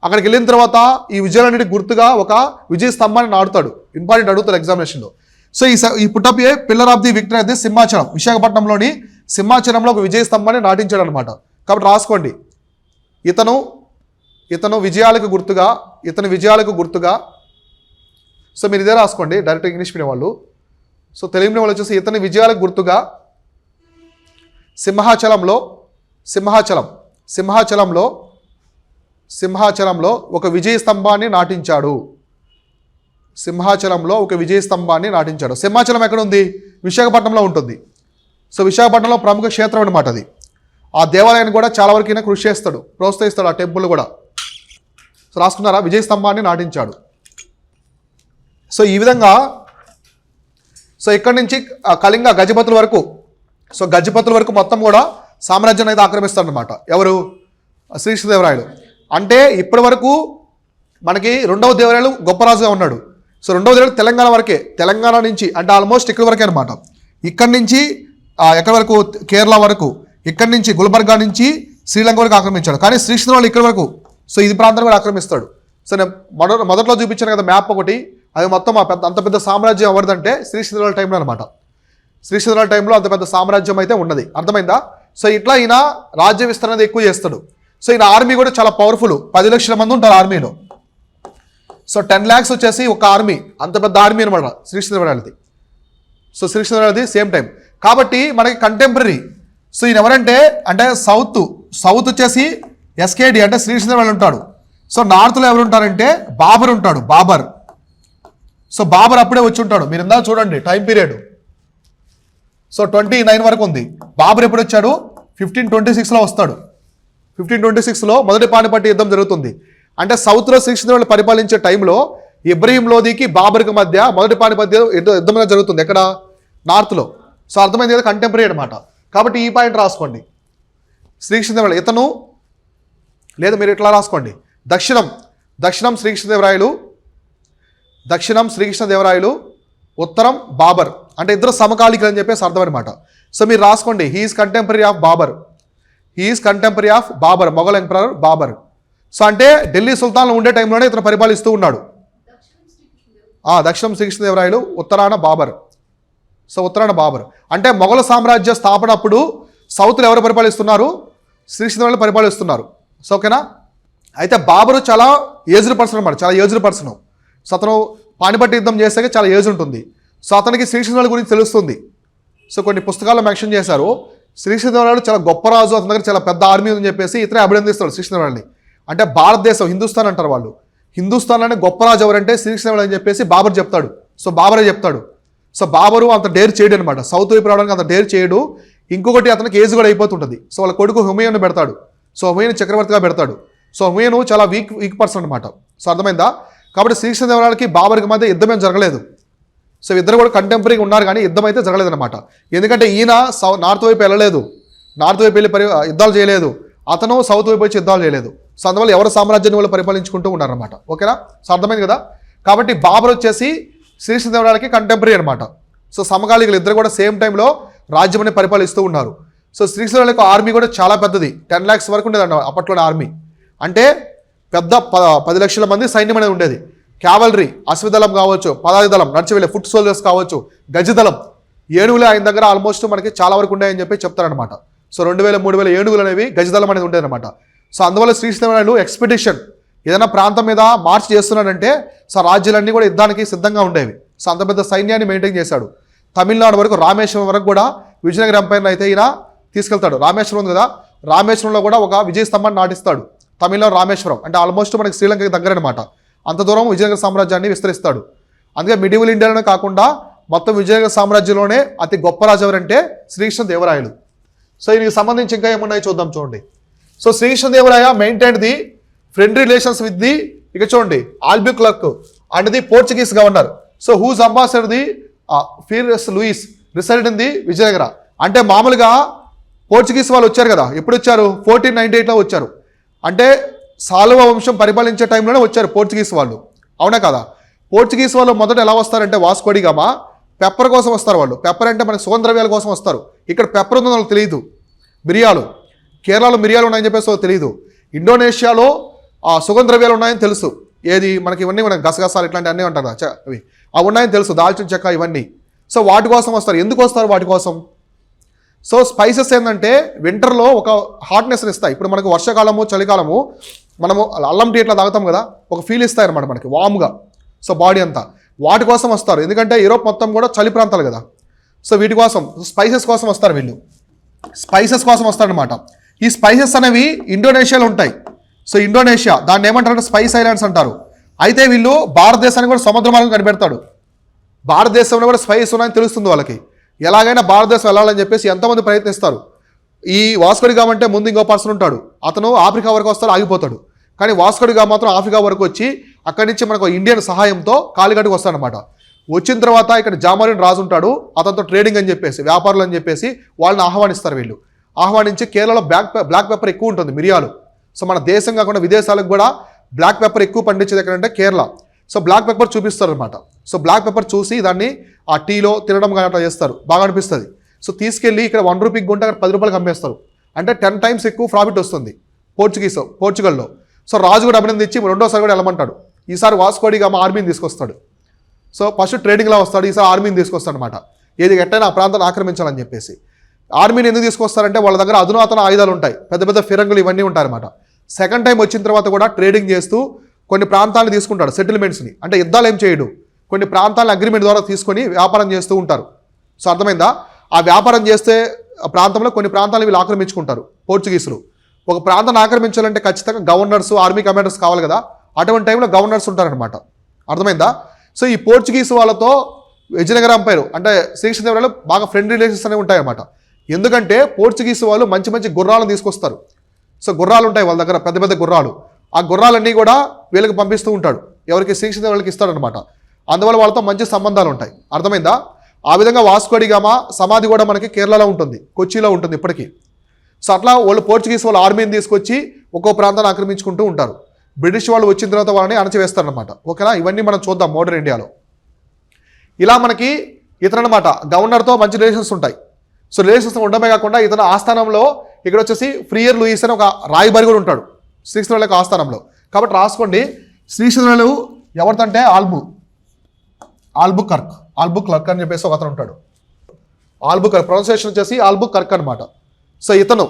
అక్కడికి వెళ్ళిన తర్వాత ఈ విజయాలన్నిటి గుర్తుగా ఒక విజయ స్తంభాన్ని నాటుతాడు. ఇంపార్టెంట్ అడుగుతాడు ఎగ్జామినేషన్లో. సో ఈ put up A pillar of the victory అది సింహాచలం, విశాఖపట్నంలోని సింహాచలంలో ఒక విజయ స్తంభాన్ని నాటించాడు అనమాట. కాబట్టి రాసుకోండి, ఇతను విజయాలకు గుర్తుగా. సో మీరు ఇదే రాసుకోండి డైరెక్ట్ ఇంగ్లీష్ మీడియం వాళ్ళు. సో తెలుగు మీడియం వాళ్ళు వచ్చేసి ఇతని విజయాలకు గుర్తుగా సింహాచలంలో ఒక విజయ స్తంభాన్ని నాటించాడు. సింహాచలం ఎక్కడ ఉంది? విశాఖపట్నంలో ఉంటుంది. సో విశాఖపట్నంలో ప్రముఖ క్షేత్రం అనమాట అది. ఆ దేవాలయాన్ని కూడా చాలా వరకు ఈయన కృషి చేస్తాడు, ప్రోత్సహిస్తాడు ఆ టెంపుల్ కూడా. సో రాసుకున్నారా? విజయ స్తంభాన్ని నాటించాడు. సో ఈ విధంగా సో ఇక్కడి నుంచి కళింగ గజపతుల వరకు మొత్తం కూడా సామ్రాజ్యాన్ని అయితే ఆక్రమిస్తాడనమాట. ఎవరు? శ్రీకృష్ణదేవరాయలు. అంటే ఇప్పటి వరకు మనకి రెండవ దేవరాయలు గొప్ప రాజుగా ఉన్నాడు. సో రెండవ దేవరాయలు తెలంగాణ వరకే, తెలంగాణ నుంచి అంటే ఆల్మోస్ట్ ఇక్కడి వరకే అనమాట. ఇక్కడి నుంచి ఎక్కడి వరకు? కేరళ వరకు. ఇక్కడి నుంచి గుల్బర్గా నుంచి శ్రీలంక వరకు ఆక్రమించాడు. కానీ శ్రీకృష్ణదేవరాయలు ఇక్కడి వరకు, సో ఇది ప్రాంతాన్ని కూడా ఆక్రమిస్తాడు. సో నేను మొదట్లో చూపించాను కదా మ్యాప్ ఒకటి, అది మొత్తం అంత పెద్ద సామ్రాజ్యం ఎవరిదంటే శ్రీకృష్ణదేవరాయల టైంలో అనమాట. శ్రీకృష్ణదేవరాయల టైంలో అంత పెద్ద సామ్రాజ్యం అయితే ఉన్నది. అర్థమైందా? సో ఇట్లా ఈయన రాజ్య విస్తరణ ఎక్కువ చేస్తాడు. సో ఈయన ఆర్మీ కూడా చాలా పవర్ఫుల్, 10 లక్షల మంది ఉంటారు ఆర్మీలో. సో 10 lakhs వచ్చేసి ఒక ఆర్మీ, అంత పెద్ద ఆర్మీ అనమాట శ్రీకృష్ణదేవరాయలది. సో శ్రీకృష్ణదేవరాయలది సేమ్ టైం కాబట్టి మనకి కంటెంపరీ. సో ఈయన ఎవరంటే అంటే సౌత్ వచ్చేసి ఎస్కేడి అంటే శ్రీకృష్ణదేవరాయలు ఉంటాడు. సో నార్త్లో ఎవరు ఉంటారంటే బాబర్ ఉంటాడు, బాబర్. సో బాబర్ అప్పుడే వచ్చి ఉంటాడు, మీరు ఇందా చూడండి టైం పీరియడ్. సో 29 వరకు ఉంది. బాబర్ ఎప్పుడు వచ్చాడు? 1526లో వస్తాడు. 1526లో మొదటి పానిపట్టు యుద్ధం జరుగుతుంది. అంటే సౌత్లో శ్రీకృష్ణదేవరాయలు పరిపాలించే టైంలో ఇబ్రహీం లోధికి బాబర్కి మధ్య మొదటి పానిపట్టు యుద్ధం జరుగుతుంది. ఎక్కడ? నార్త్లో. సో అర్థమైంది కదా, కంటెంపరీ అనమాట. కాబట్టి ఈ పాయింట్ రాసుకోండి. శ్రీకృష్ణదేవరాయలు ఇతను, లేదా మీరు ఇట్లా రాసుకోండి, దక్షిణం శ్రీకృష్ణదేవరాయలు, ఉత్తరం బాబర్. అంటే ఇద్దరు సమకాలికులు అని చెప్పేసి అర్థం అనమాట. సో మీరు రాసుకోండి, he is contemporary of Babur, Mughal emperor Babur. So అంటే ఢిల్లీ సుల్తాన్లు ఉండే టైంలోనే ఇతను పరిపాలిస్తూ ఉన్నాడు. దక్షిణం శ్రీకృష్ణదేవరాయలు, ఉత్తరాన బాబర్. సో ఉత్తరాన బాబర్ అంటే మొఘల్ సామ్రాజ్య స్థాపన అప్పుడు సౌత్లో ఎవరు పరిపాలిస్తున్నారు? శ్రీకృష్ణదేవరాయలు పరిపాలిస్తున్నారు. సో ఓకేనా. అయితే బాబరు చాలా ఏజ్డ్ పర్సన్ అనమాట, చాలా ఏజ్డ్ పర్సన్. సో అతను పానిపట్టు యుద్ధం చేసాక చాలా ఏజ్ ఉంటుంది. సో అతనికి శ్రీకృష్ణదేవరాయల గురించి తెలుస్తుంది. సో కొన్ని పుస్తకాల్లో మెన్షన్ చేశారు, శ్రీకృష్ణదేవరాయలు చాలా గొప్ప రాజు, అతని దగ్గర చాలా పెద్ద ఆర్మీ ఉందని చెప్పేసి ఇతనే అభినందిస్తాడు శ్రీకృష్ణదేవరాయల్ని. అంటే భారతదేశం, హిందుస్థాన్ అంటారు వాళ్ళు, హిందుస్థాన్లోనే గొప్ప రాజు ఎవరంటే శ్రీకృష్ణదేవరాయలు అని చెప్పేసి బాబర్ చెప్తాడు. సో బాబరే చెప్తాడు. సో బాబరు అంత డేర్ చేయడు అనమాట, సౌత్ వైపు రావడానికి అంత డేర్ చేయడు. ఇంకొకటి అతనికి ఏజ్ కూడా అయిపోతుంటుంది. సో వాళ్ళ కొడుకు హుమయూన్ పెడతాడు. సో హుమయూన్ చక్రవర్తిగా పెడతాడు. సో హుమయూన్ చాలా వీక్ పర్సన్ అనమాట. సో అర్థమైందా. కాబట్టి శ్రీకృష్ణదేవరాయలకి బాబర్కి మధ్య యుద్ధం ఏం జరగలేదు. సో ఇద్దరు కూడా కంటెంపరీగా ఉన్నారు, కానీ యుద్ధం అయితే జరగలేదు అనమాట. ఎందుకంటే ఈయన నార్త్ వైపు వెళ్ళలేదు, నార్త్ వైపు వెళ్ళి యుద్ధాలు చేయలేదు, అతను సౌత్ వైపు వచ్చి యుద్ధాలు చేయలేదు. సో అందువల్ల ఎవరి సామ్రాజ్యాన్ని వాళ్ళు పరిపాలించుకుంటూ ఉన్నారనమాట. ఓకేనా. సో అర్థమైంది కదా. కాబట్టి బాబర్ వచ్చేసి శ్రీకృష్ణదేవరాయలకి కంటెంపరీ అనమాట. సో సమకాలీకులు ఇద్దరు కూడా సేమ్ టైంలో రాజ్యాన్ని పరిపాలిస్తూ ఉన్నారు. సో శ్రీకృష్ణదేవరాయలకు ఆర్మీ కూడా చాలా పెద్దది, 10 lakhs వరకు ఉండేది అప్పట్లోనే ఆర్మీ. అంటే పెద్ద 10 లక్షల మంది సైన్యం అనేది ఉండేది. క్యావలరీ, అశ్వదళం కావచ్చు, పదాతి దళం, నడిచి వెళ్ళే ఫుట్ సోల్జర్స్ కావచ్చు, గజదళం, ఏనుగులు ఆయన దగ్గర ఆల్మోస్ట్ మనకి చాలా వరకు ఉన్నాయని చెప్పి చెప్తారనమాట. సో 2000-3000 ఏనుగులు అనేవి గజదళం అనేది ఉండేది అనమాట. సో అందువల్ల శ్రీకృష్ణదేవరాయలు ఎక్స్పెడిషన్ ఏదైనా ప్రాంతం మీద మార్చ్ చేస్తున్నాడంటే సో రాజ్యాలన్నీ కూడా యుద్ధానికి సిద్ధంగా ఉండేవి. సో అంత పెద్ద సైన్యాన్ని మెయింటైన్ చేశాడు. తమిళనాడు వరకు, రామేశ్వరం వరకు కూడా విజయనగర ఎంపైర్ని అయితే ఈయన తీసుకెళ్తాడు. రామేశ్వరం ఉంది కదా, రామేశ్వరంలో కూడా ఒక విజయ స్తంభాన్ని నాటిస్తాడు. తమిళనాడు రామేశ్వరం అంటే ఆల్మోస్ట్ మనకి శ్రీలంకకి దగ్గర అనమాట. అంత దూరం విజయనగర సామ్రాజ్యాన్ని విస్తరిస్తాడు. అందుకే మిడివల్ ఇండియాలోనే కాకుండా మొత్తం విజయనగర సామ్రాజ్యంలోనే అతి గొప్ప రాజు ఎవరంటే శ్రీకృష్ణదేవరాయలు. సో దీనికి సంబంధించి ఇంకా ఏమున్నాయో చూద్దాం. చూడండి. So Srikrishnadevaraya maintained the friendly relations with the, ఇక చూడండి, Albuquerque and the Portuguese governor. So whose ambassador the ఫీరస్ Luis resided in the Vijayanagara. అంటే మామూలుగా పోర్చుగీస్ వాళ్ళు వచ్చారు కదా, ఎప్పుడు వచ్చారు? 1498లో వచ్చారు. అంటే సాలువ వంశం పరిపాలించే టైంలోనే వచ్చారు పోర్చుగీస్ వాళ్ళు, అవునా కదా. పోర్చుగీస్ వాళ్ళు మొదట ఎలా వస్తారంటే వాస్కో డి గామా పెప్పర్ కోసం వస్తారు. వాళ్ళు పెప్పర్ అంటే మనకి సుగంధ ద్రవ్యాల కోసం వస్తారు. ఇక్కడ పెప్పర్ ఉందని వాళ్ళకి తెలియదు. మిరియాలు, కేరళలో మిరియాలు ఉన్నాయని చెప్పేసి వాళ్ళకి తెలియదు. ఇండోనేషియాలో సుగంధ ద్రవ్యాలు ఉన్నాయని తెలుసు. ఏది మనకి ఇవన్నీ మనకి గసగసాలు ఇట్లాంటి అన్నీ ఉంటారు కదా, అవి ఉన్నాయని తెలుసు, దాల్చిన చెక్క ఇవన్నీ. సో వాటి కోసం వస్తారు. ఎందుకు వస్తారు వాటి కోసం? సో స్పైసెస్ ఏంటంటే వింటర్లో ఒక హాట్నెస్ని ఇస్తాయి. ఇప్పుడు మనకు వర్షాకాలము, చలికాలము మనము అల్లం టీ ఇట్లా తాగుతాం కదా, ఒక ఫీల్ ఇస్తాయి అనమాట మనకి వామ్గా. సో బాడీ అంతా వాటి కోసం వస్తారు. ఎందుకంటే యూరోప్ మొత్తం కూడా చలి ప్రాంతాలు కదా. సో వీటి కోసం స్పైసెస్ కోసం వస్తారు వీళ్ళు, స్పైసెస్ కోసం వస్తారనమాట. ఈ స్పైసెస్ అనేవి ఇండోనేషియాలో ఉంటాయి. సో ఇండోనేషియా దాన్ని ఏమంటారంటే స్పైస్ ఐలాండ్స్ అంటారు. అయితే వీళ్ళు భారతదేశానికి కూడా సముద్ర మార్గం కనిపెడతాడు. భారతదేశంలో కూడా స్పైస్ ఉన్నాయని తెలుస్తుంది వాళ్ళకి. ఎలాగైనా భారతదేశం వెళ్ళాలని చెప్పేసి ఎంతోమంది ప్రయత్నిస్తారు. ఈ వాస్కో డి గామా అంటే ముందు ఇంకో పర్సన్ ఉంటాడు, అతను ఆఫ్రికా వరకు వస్తాడు, ఆగిపోతాడు. కానీ వాస్కో డి గామా మాత్రం ఆఫ్రికా వరకు వచ్చి అక్కడి నుంచి మనకు ఇండియన్ సహాయంతో కాలిగట్టుకు వస్తాడనమాట. వచ్చిన తర్వాత ఇక్కడ జామోరిన్ రాజు ఉంటాడు, అతనితో ట్రేడింగ్ అని చెప్పేసి, వ్యాపారులు అని చెప్పేసి వాళ్ళని ఆహ్వానిస్తారు. వీళ్ళు ఆహ్వానించి కేరళలో బ్లాక్ పెప్పర్ ఎక్కువ ఉంటుంది, మిరియాలు. సో మన దేశం కాకుండా విదేశాలకు కూడా బ్లాక్ పెప్పర్ ఎక్కువ పండించేది ఎక్కడంటే కేరళ. సో బ్లాక్ పెప్పర్ చూపిస్తారు అనమాట. సో బ్లాక్ పెప్పర్ చూసి దాన్ని ఆ టీలో తినడం కానీ అట్లా చేస్తారు, బాగా అనిపిస్తుంది. సో తీసుకెళ్ళి ఇక్కడ 1 రూపీకి కొంటే అక్కడ 10 రూపాయలకు అమ్మేస్తారు. అంటే 10 times ఎక్కువ ప్రాఫిట్ వస్తుంది పోర్చుగల్లో. సో రాజు కూడా అభినందించి రెండోసారి కూడా వెళ్ళమంటాడు. ఈసారి వాస్కో డి గామా ఆర్మీని తీసుకొస్తాడు. సో ఫస్ట్ ట్రేడింగ్లో వస్తాడు, ఈసారి ఆర్మీని తీసుకొస్తాడు అనమాట. ఏది ఎట్టైనా ఆ ప్రాంతాన్ని ఆక్రమించాలని చెప్పేసి. ఆర్మీని ఎందుకు తీసుకొస్తారంటే వాళ్ళ దగ్గర అధునాతన ఆయుధాలు ఉంటాయి, పెద్ద పెద్ద ఫిరంగులు ఇవన్నీ ఉంటాయన్నమాట. సెకండ్ టైం వచ్చిన తర్వాత కూడా ట్రేడింగ్ చేస్తూ కొన్ని ప్రాంతాలను తీసుకుంటాడు, సెటిల్మెంట్స్ని. అంటే యుద్ధాలు ఏం చేయడు, కొన్ని ప్రాంతాలను అగ్రిమెంట్ ద్వారా తీసుకొని వ్యాపారం చేస్తూ ఉంటారు. సో అర్థమైందా? ఆ వ్యాపారం చేస్తే ఆ ప్రాంతంలో కొన్ని ప్రాంతాలు వీళ్ళు ఆక్రమించుకుంటారు పోర్చుగీసులు. ఒక ప్రాంతాన్ని ఆక్రమించాలంటే ఖచ్చితంగా గవర్నర్స్, ఆర్మీ కమాండర్స్ కావాలి కదా. అటువంటి టైంలో గవర్నర్స్ ఉంటారనమాట. అర్థమైందా? సో ఈ పోర్చుగీస్ వాళ్ళతో విజయనగర ఎంపైర్ అంటే శ్రీకృష్ణదేవరాయలు బాగా ఫ్రెండ్ రిలేషన్స్ అనేవి ఉంటాయన్నమాట. ఎందుకంటే పోర్చుగీస్ వాళ్ళు మంచి మంచి గుర్రాలను తీసుకొస్తారు. సో గుర్రాలు ఉంటాయి వాళ్ళ దగ్గర, పెద్ద పెద్ద గుర్రాలు. ఆ గుర్రాలన్నీ కూడా వీళ్ళకి పంపిస్తూ ఉంటాడు, ఎవరికి శ్రీకృష్ణదేవరాయలకి ఇస్తాడనమాట. అందువల్ల వాళ్ళతో మంచి సంబంధాలు ఉంటాయి. అర్థమైందా? ఆ విధంగా వాస్కోడి గామా సమాధి కూడా మనకి కేరళలో ఉంటుంది, కొచ్చిలో ఉంటుంది ఇప్పటికీ. సో అట్లా వాళ్ళు పోర్చుగీస్ వాళ్ళ ఆర్మీని తీసుకొచ్చి ఒక్కో ప్రాంతాన్ని ఆక్రమించుకుంటూ ఉంటారు. బ్రిటిష్ వాళ్ళు వచ్చిన తర్వాత వాళ్ళని అణచివేస్తారనమాట. ఓకేనా? ఇవన్నీ మనం చూద్దాం మోడర్న్ ఇండియాలో. ఇలా మనకి ఇతనమాట గవర్నర్తో మంచి రిలేషన్స్ ఉంటాయి. సో రిలేషన్స్ ఉండడమే కాకుండా ఇతను ఆస్థానంలో ఇక్కడ వచ్చేసి ఫ్రియర్ లూయిస్ అని ఒక రాయబారి కూడా ఉంటాడు శ్రీకృష్ణదేవరాయల ఆస్థానంలో. కాబట్టి రాసుకోండి, శ్రీకృష్ణదేవరాయలు ఎవరితంటే ఆల్బుకర్క్ అని చెప్పేసి ఒక అతను ఉంటాడు. ఆల్బుకర్క్ ప్రొనౌన్సియేషన్ వచ్చేసి ఆల్బుకర్క్ అనమాట. సో ఇతను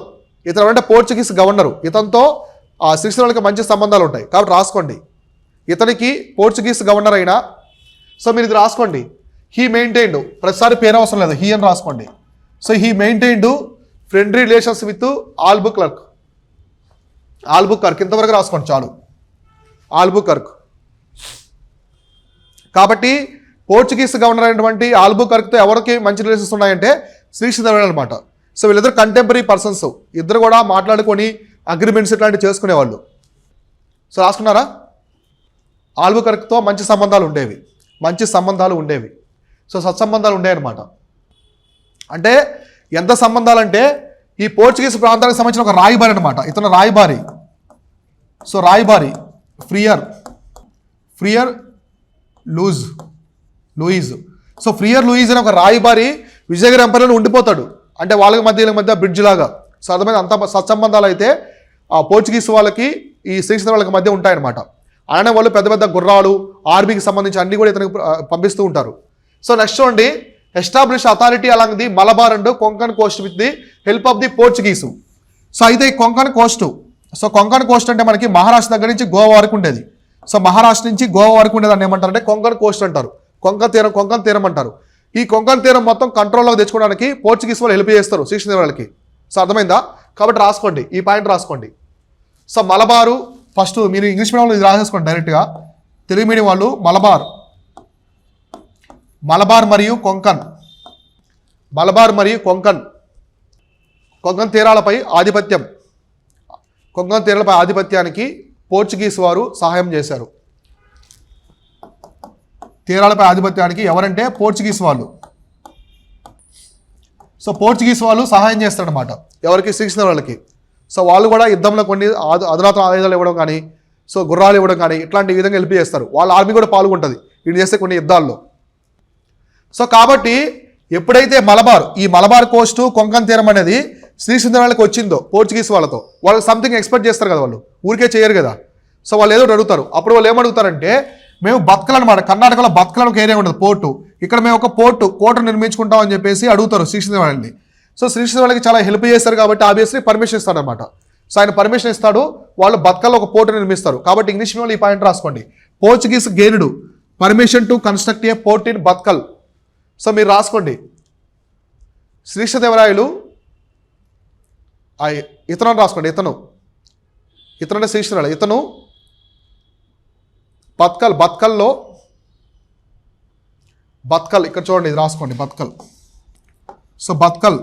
అంటే పోర్చుగీస్ గవర్నరు. ఇతనితో శ్రీకృష్ణదేవరాయలకి మంచి సంబంధాలు ఉంటాయి. కాబట్టి రాసుకోండి, ఇతనికి పోర్చుగీస్ గవర్నర్ అయినా. సో మీరు ఇది రాసుకోండి, హీ మెయింటైన్డ్, ప్రతిసారి పేరు అవసరం లేదు, హీ అని రాసుకోండి. So he maintained friendly relations with Albuquerque. ఇంతవరకు రాసుకోండి చాలు, ఆల్బుకర్క్. కాబట్టి పోర్చుగీస్ గవర్నర్ అయినటువంటి ఆల్బుకర్క్తో ఎవరికి మంచి రిలేషన్స్ ఉన్నాయంటే శ్రీకృష్ణదేవరాయలు అనమాట. సో వీళ్ళిద్దరు కంటెంపరీ పర్సన్స్, ఇద్దరు కూడా మాట్లాడుకొని అగ్రిమెంట్స్ ఇట్లాంటివి చేసుకునేవాళ్ళు. సో రాసుకున్నారా? ఆల్బుకర్క్తో మంచి సంబంధాలు ఉండేవి. సో సత్సంబంధాలు ఉండేవి అనమాట. అంటే ఎంత సంబంధాలంటే ఈ పోర్చుగీస్ ప్రాంతానికి సంబంధించిన ఒక రాయబారి అనమాట. ఇతను రాయబారి. సో రాయబారి ఫ్రియర్ లూయిజ్. సో ఫ్రియర్ లూయిజ్ అనే ఒక రాయబారి విజయనగర ఎంపైర్లో ఉండిపోతాడు. అంటే వీళ్ళ మధ్య బ్రిడ్జ్ లాగా. సో అర్థమైంది, అంత సత్సంబంధాలు అయితే ఆ పోర్చుగీస్ వాళ్ళకి ఈ శ్రీకృష్ణదేవరాయలకి మధ్య ఉంటాయన్నమాట. ఆయన వాళ్ళు పెద్ద పెద్ద గుర్రాలు, ఆర్మీకి సంబంధించి అన్ని కూడా ఇతనికి పంపిస్తూ ఉంటారు. సో నెక్స్ట్ చూడండి, establish authority along the Malabar and Konkan Coast with the help of the Portuguese. So అయితే ఈ కొంకన్ కోస్ట్ అంటే మనకి మహారాష్ట్ర దగ్గర నుంచి గోవా వరకు ఉండేది. సో మహారాష్ట్ర నుంచి గోవా వరకు ఉండేది అని ఏమంటారంటే కొంకన్ కోస్ట్ అంటారు, కొంకన్ తీరం అంటారు. ఈ కొంకన్ తీరం మొత్తం కంట్రోల్లోకి తెచ్చుకోవడానికి పోర్చుగీస్ వాళ్ళు హెల్ప్ చేస్తారు శ్రీకృష్ణదేవరాయలకి. సో అర్థమైందా? కాబట్టి రాసుకోండి, ఈ పాయింట్ రాసుకోండి. సో మలబారు ఫస్ట్ మీరు ఇంగ్లీష్ మీడియంలో ఇది రాసేసుకోండి డైరెక్ట్గా. తెలుగు మీడియం వాళ్ళు మలబార్ మరియు కొంకన్ తీరాలపై ఆధిపత్యానికి పోర్చుగీస్ వారు సహాయం చేశారు. తీరాలపై ఆధిపత్యానికి ఎవరంటే పోర్చుగీస్ వాళ్ళు. సో పోర్చుగీస్ వాళ్ళు సహాయం చేస్తారనమాట ఎవరికి? శ్రీకృష్ణదేవరాయలకి. సో వాళ్ళు కూడా యుద్ధంలో కొన్ని అధునాతన ఆయుధాలు ఇవ్వడం కానీ, సో గుర్రాలు ఇవ్వడం కానీ ఇట్లాంటి విధంగా హెల్ప్ చేస్తారు. వాళ్ళ ఆర్మీ కూడా పాల్గొంటుంది వీళ్ళు చేస్తే కొన్ని యుద్ధాల్లో. సో కాబట్టి ఎప్పుడైతే ఈ మలబార్ కోస్టు కొంకన్ తీరం అనేది శ్రీకృష్ణదేవరాయలకి వచ్చిందో పోర్చుగీస్ వాళ్ళతో, వాళ్ళకి సంథింగ్ ఎక్స్పెక్ట్ చేస్తారు కదా, వాళ్ళు ఊరికే చేయరు కదా. సో వాళ్ళు ఏదో అడుగుతారు. అప్పుడు వాళ్ళు ఏమడుగుతారంటే, మేము బత్కల్ అనమాట, కర్ణాటకలో బత్కల్ ఒక ఏరియా ఉండదు పోర్టు, ఇక్కడ మేము ఒక కోట నిర్మించుకుంటాం అని చెప్పేసి అడుగుతారు శ్రీకృష్ణదేవరాయలని. సో శ్రీకృష్ణదేవరాయలకి చాలా హెల్ప్ చేస్తారు కాబట్టి ఆబ్వియస్లీ పర్మిషన్ ఇస్తాడు అనమాట. సో ఆయన పర్మిషన్ ఇస్తాడు, వాళ్ళు బత్కల్లో ఒక పోర్టు నిర్మిస్తారు. కాబట్టి ఇంగ్లీష్ మీడియంలో ఈ పాయింట్ రాసుకోండి, Portuguese gained permission to construct a port in Bhatkal. So మీరు రాసుకోండి, శ్రీకృష్ణదేవరాయలు ఇతను రాసుకోండి, ఇతను అంటే శ్రీకృష్ణదేవరాయలు. ఇతను బత్కల్లో ఇక్కడ చూడండి, ఇది రాసుకోండి బత్కల్. సో బత్కల్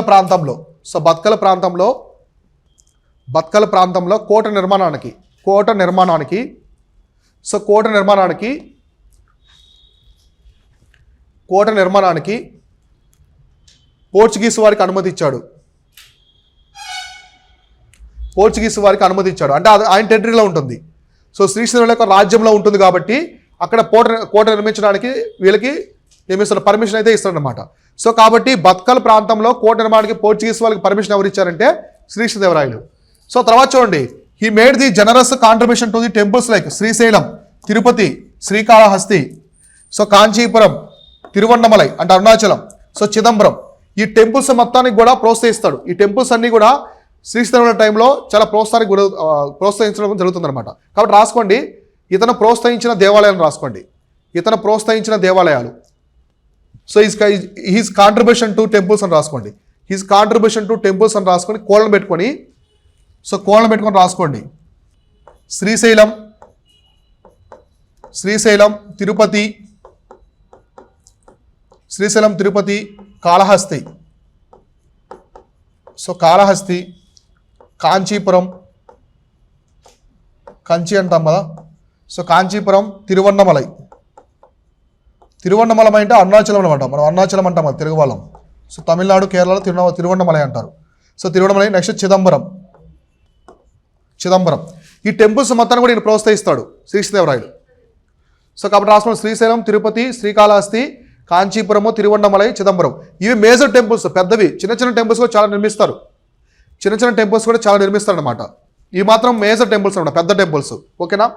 ప్రాంతంలో కోట నిర్మాణానికి పోర్చుగీస్ వారికి అనుమతి ఇచ్చాడు. అంటే ఆయన టెరిటరీలో ఉంటుంది. సో శ్రీకృష్ణదేవరాయల యొక్క రాజ్యంలో ఉంటుంది కాబట్టి అక్కడ కోట నిర్మించడానికి వీళ్ళకి ఏమిస్తారు? పర్మిషన్ అయితే ఇస్తారనమాట. సో కాబట్టి బత్కల్ ప్రాంతంలో కోట నిర్మాణానికి పోర్చుగీస్ వాళ్ళకి పర్మిషన్ ఎవరు ఇచ్చారంటే శ్రీకృష్ణదేవరాయలు. సో తర్వాత చూడండి, he made the generous contribution to the temples like Srisailam, Tirupati, Srikalahasti, so Kanchipuram, Tiruvannamalai అంటే అరుణాచలం, సో చిదంబరం, ఈ టెంపుల్స్ మొత్తానికి కూడా ప్రోత్సహిస్తాడు. ఈ టెంపుల్స్ అన్ని కూడా శ్రీకృష్ణదేవరాయల టైంలో చాలా ప్రోత్సహించడం జరుగుతుందన్నమాట. కాబట్టి రాసుకోండి, ఇతను ప్రోత్సహించిన దేవాలయాలను రాసుకోండి, ఇతను ప్రోత్సహించిన దేవాలయాలు. So he's contribution to temples అని రాసుకోండి, హీస్ కాంట్రిబ్యూషన్ టు టెంపుల్స్ అని రాసుకొని కోళ్ళను పెట్టుకొని, సో కోళ్ళను పెట్టుకొని రాసుకోండి. శ్రీశైలం, శ్రీశైలం తిరుపతి, శ్రీశైలం తిరుపతి, కాళహస్తి, సో కాళహస్తి, కాంచీపురం, కంచి అంటాం కదా, సో కాంచీపురం, తిరువన్నమలై, తిరువన్నమలై అంటే అరుణాచలం అనమాట, మనం అరుణాచలం అంటాం కదా తెలుగు వాళ్ళం. సో తమిళనాడు, కేరళలో తిరువన్నమలై అంటారు. సో తిరువన్నమలై. నెక్స్ట్ చిదంబరం, చిదంబరం. ఈ టెంపుల్స్ మొత్తాన్ని కూడా ఈయన ప్రోత్సహిస్తాడు శ్రీకృష్ణదేవరాయలు. సో కాబట్టి రాసుకోండి, శ్రీశైలం, తిరుపతి, శ్రీకాళహస్తి, కాంచీపురము, తిరువన్నమలై, చిదంబరం. ఇవి మేజర్ టెంపుల్స్, పెద్దవి. చిన్న చిన్న టెంపుల్స్ కూడా చాలా నిర్మిస్తారు, చిన్న చిన్న టెంపుల్స్ కూడా చాలా నిర్మిస్తారు అనమాట. ఇవి మాత్రం మేజర్ టెంపుల్స్ అనమాట, పెద్ద టెంపుల్స్. ఓకేనా.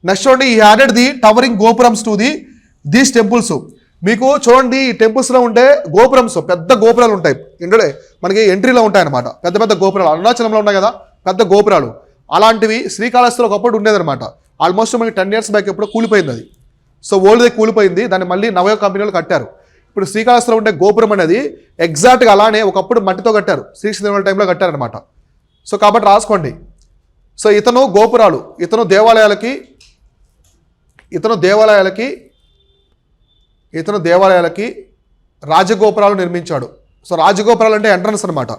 నెక్స్ట్ చూడండి, ఈ added the towering gopurams to these temples. మీకు చూడండి, ఈ టెంపుల్స్లో ఉండే గోపురమ్స్, పెద్ద గోపురాలు ఉంటాయి, ఎందుకంటే మనకి ఎంట్రీలో ఉంటాయన్నమాట, పెద్ద పెద్ద గోపురాలు. అరుణాచలంలో ఉన్నాయి కదా పెద్ద గోపురాలు, అలాంటివి శ్రీకాళహస్తిలో ఒకప్పుడు ఉండేదన్నమాట. ఆల్మోస్ట్ మనకి 10 years బ్యాక్ ఎప్పుడో కూలిపోయింది అది. సో ఓల్డ్ది కూలిపోయింది, దాన్ని మళ్ళీ నవయోగ కంపెనీలు కట్టారు. ఇప్పుడు శ్రీకాళహస్తిలో ఉండే గోపురం అనేది ఎగ్జాక్ట్గా అలానే ఒకప్పుడు మట్టితో కట్టారు, శ్రీకృష్ణదేవరాయల టైంలో కట్టారనమాట. సో కాబట్టి రాసుకోండి. సో ఇతను గోపురాలు, ఇతను దేవాలయాలకి రాజగోపురాలు నిర్మించాడు. సో రాజగోపురాలు అంటే ఎంట్రన్స్ అనమాట.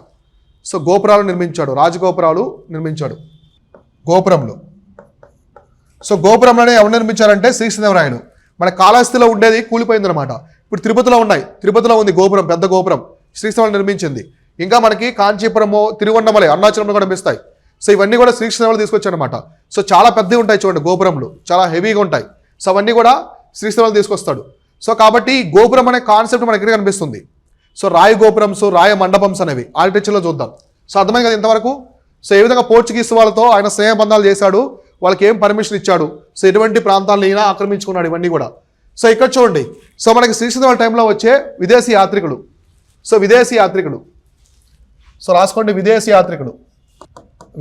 సో గోపురాలు నిర్మించాడు, రాజగోపురాలు నిర్మించాడు, గోపురంలో. సో గోపురంలోనే ఎవరు నిర్మించారంటే శ్రీకృష్ణదేవరాయలు. మన కాళహస్తిలో ఉండేది కూలిపోయిందనమాట, ఇప్పుడు తిరుపతిలో ఉన్నాయి, తిరుపతిలో ఉంది గోపురం, పెద్ద గోపురం శ్రీకృష్ణదేవరాయలు నిర్మించింది. ఇంకా మనకి కాంచీపురము, తిరువన్నమలై, అరుణాచలంలో కూడా నిర్మిస్తాయి. సో ఇవన్నీ కూడా శ్రీకృష్ణదేవరాయలు తీసుకొచ్చారనమాట. సో చాలా పెద్దవి ఉంటాయి చూడండి గోపురంలు, చాలా హెవీగా ఉంటాయి. సో అవన్నీ కూడా శ్రీకృష్ణదేవరాయలు తీసుకొస్తాడు. సో కాబట్టి గోపురం అనే కాన్సెప్ట్ మనకి ఇక్కడ కనిపిస్తుంది. సో రాయి గోపురంస్, రాయ మండపంస్ అనేవి ఆర్కిటెక్చర్లో చూద్దాం. సో అర్థమైంది కదా ఇంతవరకు. సో ఏ విధంగా పోర్చుగీస్ వాళ్ళతో ఆయన స్నేహబంధాలు చేశాడు, వాళ్ళకి ఏం పర్మిషన్ ఇచ్చాడు, సో ఎటువంటి ప్రాంతాలను ఈయన ఆక్రమించుకున్నాడు, ఇవన్నీ కూడా. సో ఇక్కడ చూడండి, సో మనకి శ్రీకృష్ణదేవరాయల టైంలో వచ్చే విదేశీ యాత్రికులు. సో విదేశీ యాత్రికులు, సో రాసుకోండి, విదేశీ యాత్రికులు.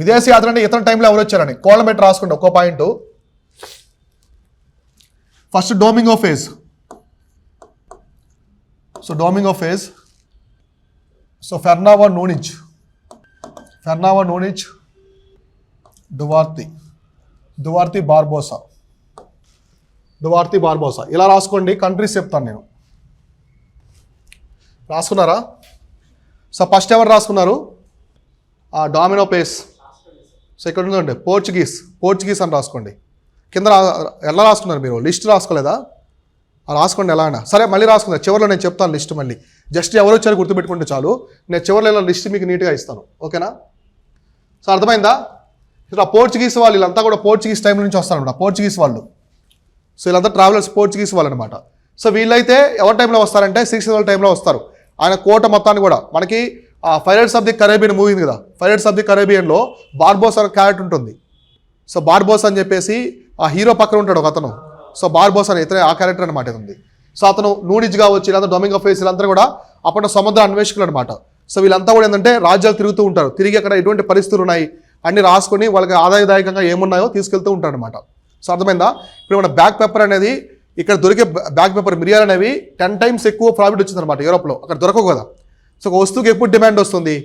విదేశీ యాత్ర అంటే ఇతని టైంలో ఎవరు వచ్చారని కోళ్ళ పెట్టి రాసుకోండి ఒక్కో point. First Domingo Paes. So Domingo Paes, so Fernao Nuniz, Duarte Barbosa, ఇలా రాసుకోండి. కంట్రీస్ చెప్తాను నేను, రాసుకున్నారా? సో ఫస్ట్ ఎవరు రాసుకున్నారు? Domino face. సో ఇక్కడ ఉందండి పోర్చుగీస్ అని రాసుకోండి. కింద ఎలా రాసుకున్నారు మీరు? లిస్ట్ రాసుకోలేదా? రాసుకోండి ఎలా అయినా సరే, మళ్ళీ రాసుకుందా చివరిలో నేను చెప్తాను లిస్ట్. మళ్ళీ జస్ట్ ఎవరు వచ్చారో గుర్తుపెట్టుకుంటే చాలు, నేను చివరిలో ఇలా లిస్ట్ మీకు నీట్గా ఇస్తాను. ఓకేనా? సో అర్థమైందా? ఇక్కడ పోర్చుగీస్ వాళ్ళు, వీళ్ళంతా కూడా పోర్చుగీస్ టైం నుంచి వస్తారనమాట, పోర్చుగీస్ వాళ్ళు. సో వీళ్ళంతా ట్రావెలర్స్, పోర్చుగీస్ వాళ్ళు అనమాట. సో వీళ్ళైతే ఎవరి టైంలో వస్తారంటే శ్రీకృష్ణదేవరాయల టైంలో వస్తారు. ఆయన కోట మొత్తాన్ని కూడా మనకి pirates of the Caribbean movie ఉంది కదా, పైరేట్స్ ఆఫ్ ది కరేబియన్లో బార్బోస్ అనే క్యారెక్టర్ ఉంటుంది. సో బార్బోస్ అని చెప్పేసి ఆ హీరో పక్కన ఉంటాడు ఒక అతను. సో బార్బోస్ అని ఇతనే ఆ క్యారెక్టర్ అనమాట ఉంది. సో అతను నూనిజ్గా వచ్చి లేదా డొమింగో ఫేస్ వీళ్ళంతా కూడా అప్పటి సముద్ర అన్వేషకులు అనమాట. సో వీళ్ళంతా కూడా ఏంటంటే రాజ్యాలు తిరుగుతూ ఉంటారు, తిరిగి అక్కడ ఎటువంటి పరిస్థితులు ఉన్నాయి అన్ని రాసుకొని వాళ్ళకి ఆదాయదాయకంగా ఏమున్నాయో తీసుకెళ్తూ ఉంటారు అనమాట. సో అర్థమైందా? ఇప్పుడు మన బ్లాక్ పెప్పర్ అనేది ఇక్కడ దొరికే బ్లాక్ పెప్పర్ మిరియాలు అనేవి 10 times ఎక్కువ ప్రాఫిట్ వచ్చింది అనమాట యూరోప్లో, అక్కడ దొరకవు కదా. సో ఒక వస్తువుకి ఎప్పుడు డిమాండ్ వస్తుంది?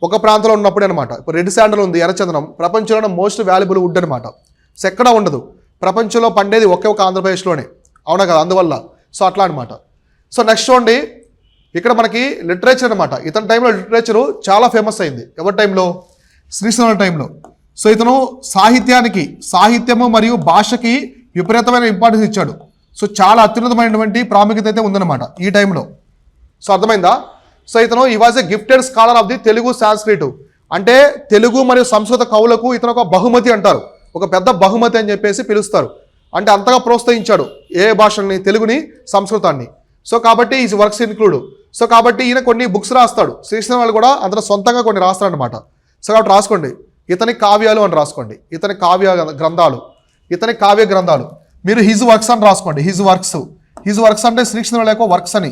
ఒక ప్రాంతంలో ఉన్నప్పుడే అనమాట. ఇప్పుడు రెడ్ శాండల్ ఉంది, ఎర్రచందనం ప్రపంచంలోనే మోస్ట్ వాల్యుబుల్ వుడ్ అనమాట. సో ఎక్కడా ఉండదు, ప్రపంచంలో పండేది ఒకే ఒక ఆంధ్రప్రదేశ్లోనే, అవునా కదా, అందువల్ల. సో అట్లా అనమాట. సో నెక్స్ట్ చూడండి, ఇక్కడ మనకి లిటరేచర్ అనమాట. ఇతని టైంలో లిటరేచరు చాలా ఫేమస్ అయింది. ఎవరి టైంలో? శ్రీకృష్ణదేవరాయల టైంలో. సో ఇతను సాహిత్యము మరియు భాషకి విపరీతమైన ఇంపార్టెన్స్ ఇచ్చాడు. సో చాలా అత్యున్నతమైనటువంటి ప్రాముఖ్యత అయితే ఉందన్నమాట ఈ టైంలో. సో అర్థమైందా? సో ఇతను ఈ was a gifted scholar of the Telugu Sanskrit. అంటే తెలుగు మరియు సంస్కృత కవులకు ఇతను ఒక బహుమతి అంటారు, ఒక పెద్ద బహుమతి అని చెప్పేసి పిలుస్తారు. అంటే అంతగా ప్రోత్సహించాడు ఏ భాషల్ని, తెలుగుని, సంస్కృతాన్ని. సో కాబట్టి ఈ వర్క్స్ ఇన్క్లూడ్. సో కాబట్టి ఈయన కొన్ని బుక్స్ రాస్తాడు, శ్రీకృష్ణదేవరాయలు కూడా అతను సొంతంగా కొన్ని రాస్తాడు అనమాట. సో కాబట్టి రాసుకోండి, ఇతని కావ్యాలు అని రాసుకోండి, ఇతని కావ్య గ్రంథాలు. మీరు హిజ్ వర్క్స్ అని రాసుకోండి, హిజ్ వర్క్స్ అంటే శ్రీకృష్ణదేవరాయల యొక్క వర్క్స్ అని,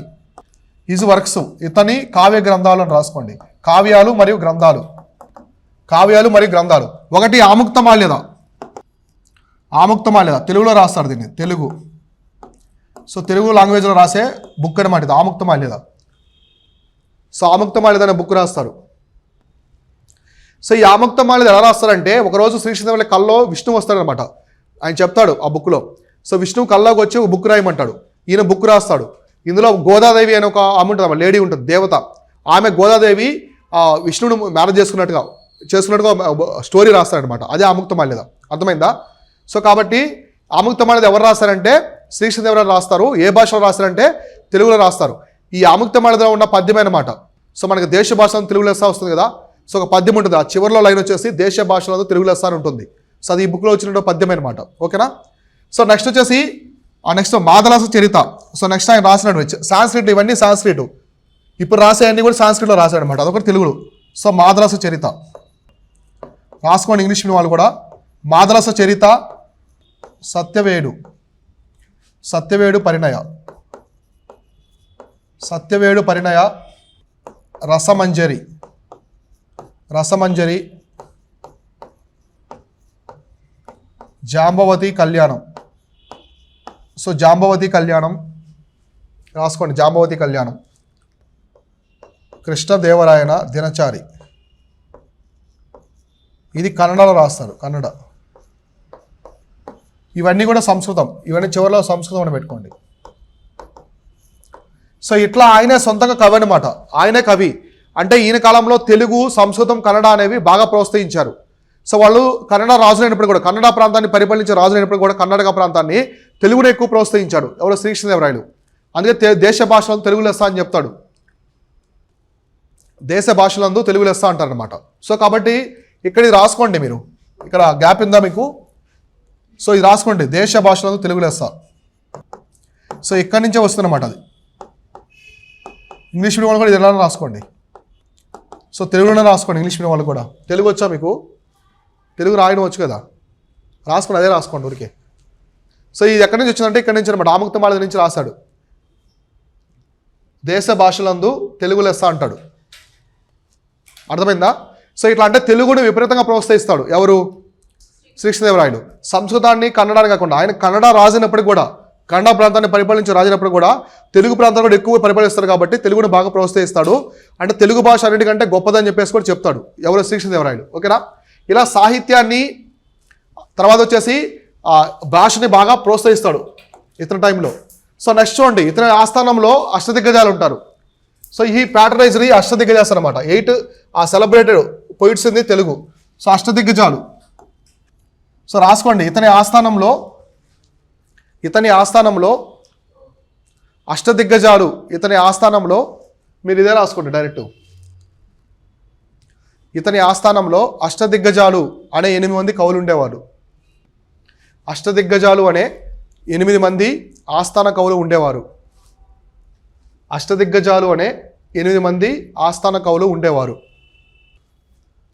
హిజ్ వర్క్స్, ఇతని కావ్య గ్రంథాలు అని రాసుకోండి, కావ్యాలు మరియు గ్రంథాలు. కావ్యాలు మరియు గ్రంథాలు. ఒకటి ఆముక్తమాల్యద. ఆముక్తమాల్యద తెలుగులో రాస్తారు దీన్ని, తెలుగు. సో తెలుగు లాంగ్వేజ్లో రాసే బుక్ అనమాట ఇది, ఆముక్తమాల్యద. సో ఆముక్తమాల్యద అనే బుక్ రాస్తారు. సో ఈ ఆముక్తమాల్యద ఎలా రాస్తారంటే, ఒకరోజు శ్రీకృష్ణదేవరాయల కల్లో విష్ణువు వస్తాడనమాట. ఆయన చెప్తాడు ఆ బుక్లో. సో విష్ణువు కల్లోకి వచ్చి ఒక బుక్ రాయమంటాడు. ఈయన బుక్ రాస్తాడు. ఇందులో గోదాదేవి అనే ఒక ఆమె ఉంటుంది, లేడీ ఉంటుంది, దేవత. ఆమె గోదాదేవి విష్ణువును మ్యారేజ్ చేసుకున్నట్టుగా స్టోరీ రాస్తారనమాట. అదే ఆముక్తమాల్యద. అర్థమైందా? సో కాబట్టి ఆముక్తమాల్యద ఎవరు రాస్తారంటే శ్రీకృష్ణదేవరాయలు రాస్తారు. ఏ భాషలో రాస్తారంటే తెలుగులో రాస్తారు. ఈ ఆముక్తమాల్యదలో ఉన్న పద్యం అనమాట. సో మనకి దేశ భాషలో తెలుగు లెస్స వస్తుంది కదా. సో ఒక పద్యం ఉంటుంది, ఆ చివరిలో లైన్ వచ్చేసి దేశ భాషలో తెలుగు లెస్స అని ఉంటుంది. సో అది ఈ బుక్లో వచ్చిన పద్యం అనమాట. ఓకేనా? సో నెక్స్ట్ వచ్చేసి నెక్స్ట్ మాదలాస చరిత. సో నెక్స్ట్ ఆయన రాసినట్టు సాంస్క్రిట్, ఇవన్నీ సాంస్క్రిట్. ఇప్పుడు రాసేవన్నీ కూడా సాంస్క్రిట్లో రాశాడు అనమాట, అదొకటి తెలుగులో. సో మాదలాస చరిత రాసుకోండి ఇంగ్లీష్ మీడియం వాళ్ళు కూడా. మాదలాస చరిత, సత్యవేడు, సత్యవేడు పరిణయ, సత్యవేడు పరిణయ, రసమంజరి, రసమంజరి, జాంబవతి కళ్యాణం. సో జాంబవతి కళ్యాణం రాసుకోండి, జాంబవతి కళ్యాణం. కృష్ణదేవరాయన దినచారి, ఇది కన్నడలో రాస్తారు, కన్నడ. ఇవన్నీ కూడా సంస్కృతం, ఇవన్నీ చివరిలో సంస్కృతం అని పెట్టుకోండి. సో ఇట్లా ఆయనే సొంతంగా కవి అనమాట. ఆయనే కవి అంటే ఈయన కాలంలో తెలుగు, సంస్కృతం, కన్నడ అనేవి బాగా ప్రోత్సహించారు. సో వాళ్ళు కన్నడ రాజులైనప్పుడు కూడా, కన్నడ ప్రాంతాన్ని పరిపాలించే రాజులైనప్పుడు కూడా కర్ణాటక ప్రాంతాన్ని తెలుగుని ఎక్కువ ప్రోత్సహించాడు ఎవరు? శ్రీకృష్ణదేవరాయలు. అందుకే దేశ భాషలందు తెలుగు లెస్స అని చెప్తాడు. దేశ భాషలందు తెలుగు లెస్స అంటారనమాట. సో కాబట్టి ఇక్కడ ఇది రాసుకోండి మీరు, ఇక్కడ గ్యాప్ ఉందా మీకు? సో ఇది రాసుకోండి, దేశ భాషలందు తెలుగు లెస్స. సో ఇక్కడి నుంచే వస్తుందన్నమాట అది. ఇంగ్లీష్ మీడియం వాళ్ళు కూడా ఇది ఎలా రాసుకోండి. సో తెలుగులోనే రాసుకోండి ఇంగ్లీష్ మీడియం వాళ్ళు కూడా. తెలుగు వచ్చా మీకు? తెలుగు రాయడం వచ్చు కదా, రాసుకోండి, అదే రాసుకోండి ఊరికే. సో ఇది ఎక్కడి నుంచి వచ్చిందంటే ఇక్కడి నుంచి అనమాట, ఆముక్తమాల్యద నుంచి రాశాడు. దేశ భాషలందు తెలుగు లెస్స అంటాడు. అర్థమైందా? సో ఇట్లా అంటే తెలుగుని విపరీతంగా ప్రోత్సహిస్తాడు ఎవరు? శ్రీకృష్ణదేవరాయలు. సంస్కృతాన్ని, కన్నడాన్ని కాకుండా, ఆయన కన్నడ రాజైనప్పటికి కూడా, కన్నడ ప్రాంతాన్ని పరిపాలించి రాజైనప్పుడు కూడా తెలుగు ప్రాంతాన్ని కూడా ఎక్కువ పరిపాలిస్తారు కాబట్టి తెలుగుని బాగా ప్రోత్సహిస్తాడు. అంటే తెలుగు భాష అన్నిటికంటే గొప్పదని చెప్పేసి కూడా చెప్తాడు ఎవరు? శ్రీకృష్ణదేవరాయలు. ఓకేనా? ఇలా సాహిత్యాన్ని, తర్వాత వచ్చేసి భాషని బాగా ప్రోత్సహిస్తాడు ఇతని టైంలో. సో నెక్స్ట్ చూడండి, ఇతని ఆస్థానంలో అష్టదిగ్గజాలు ఉంటారు. సో ఈ ప్యాటరైజ్డ్ అష్టదిగ్గజాస్ అనమాట. 8 సెలబ్రేటెడ్ పోయిట్స్ ఉంది తెలుగు. సో అష్టదిగ్గజాలు. సో రాసుకోండి, ఇతని ఆస్థానంలో అష్టదిగ్గజాలు. ఇతని ఆస్థానంలో మీరు ఇదే రాసుకోండి డైరెక్ట్. ఇతని ఆస్థానంలో అష్టదిగ్గజాలు అనే 8 మంది కవులు ఉండేవారు. అష్టదిగ్గజాలు అనే 8 మంది ఆస్థాన కవులు ఉండేవారు. అష్టదిగ్గజాలు అనే 8 మంది ఆస్థాన కవులు ఉండేవారు.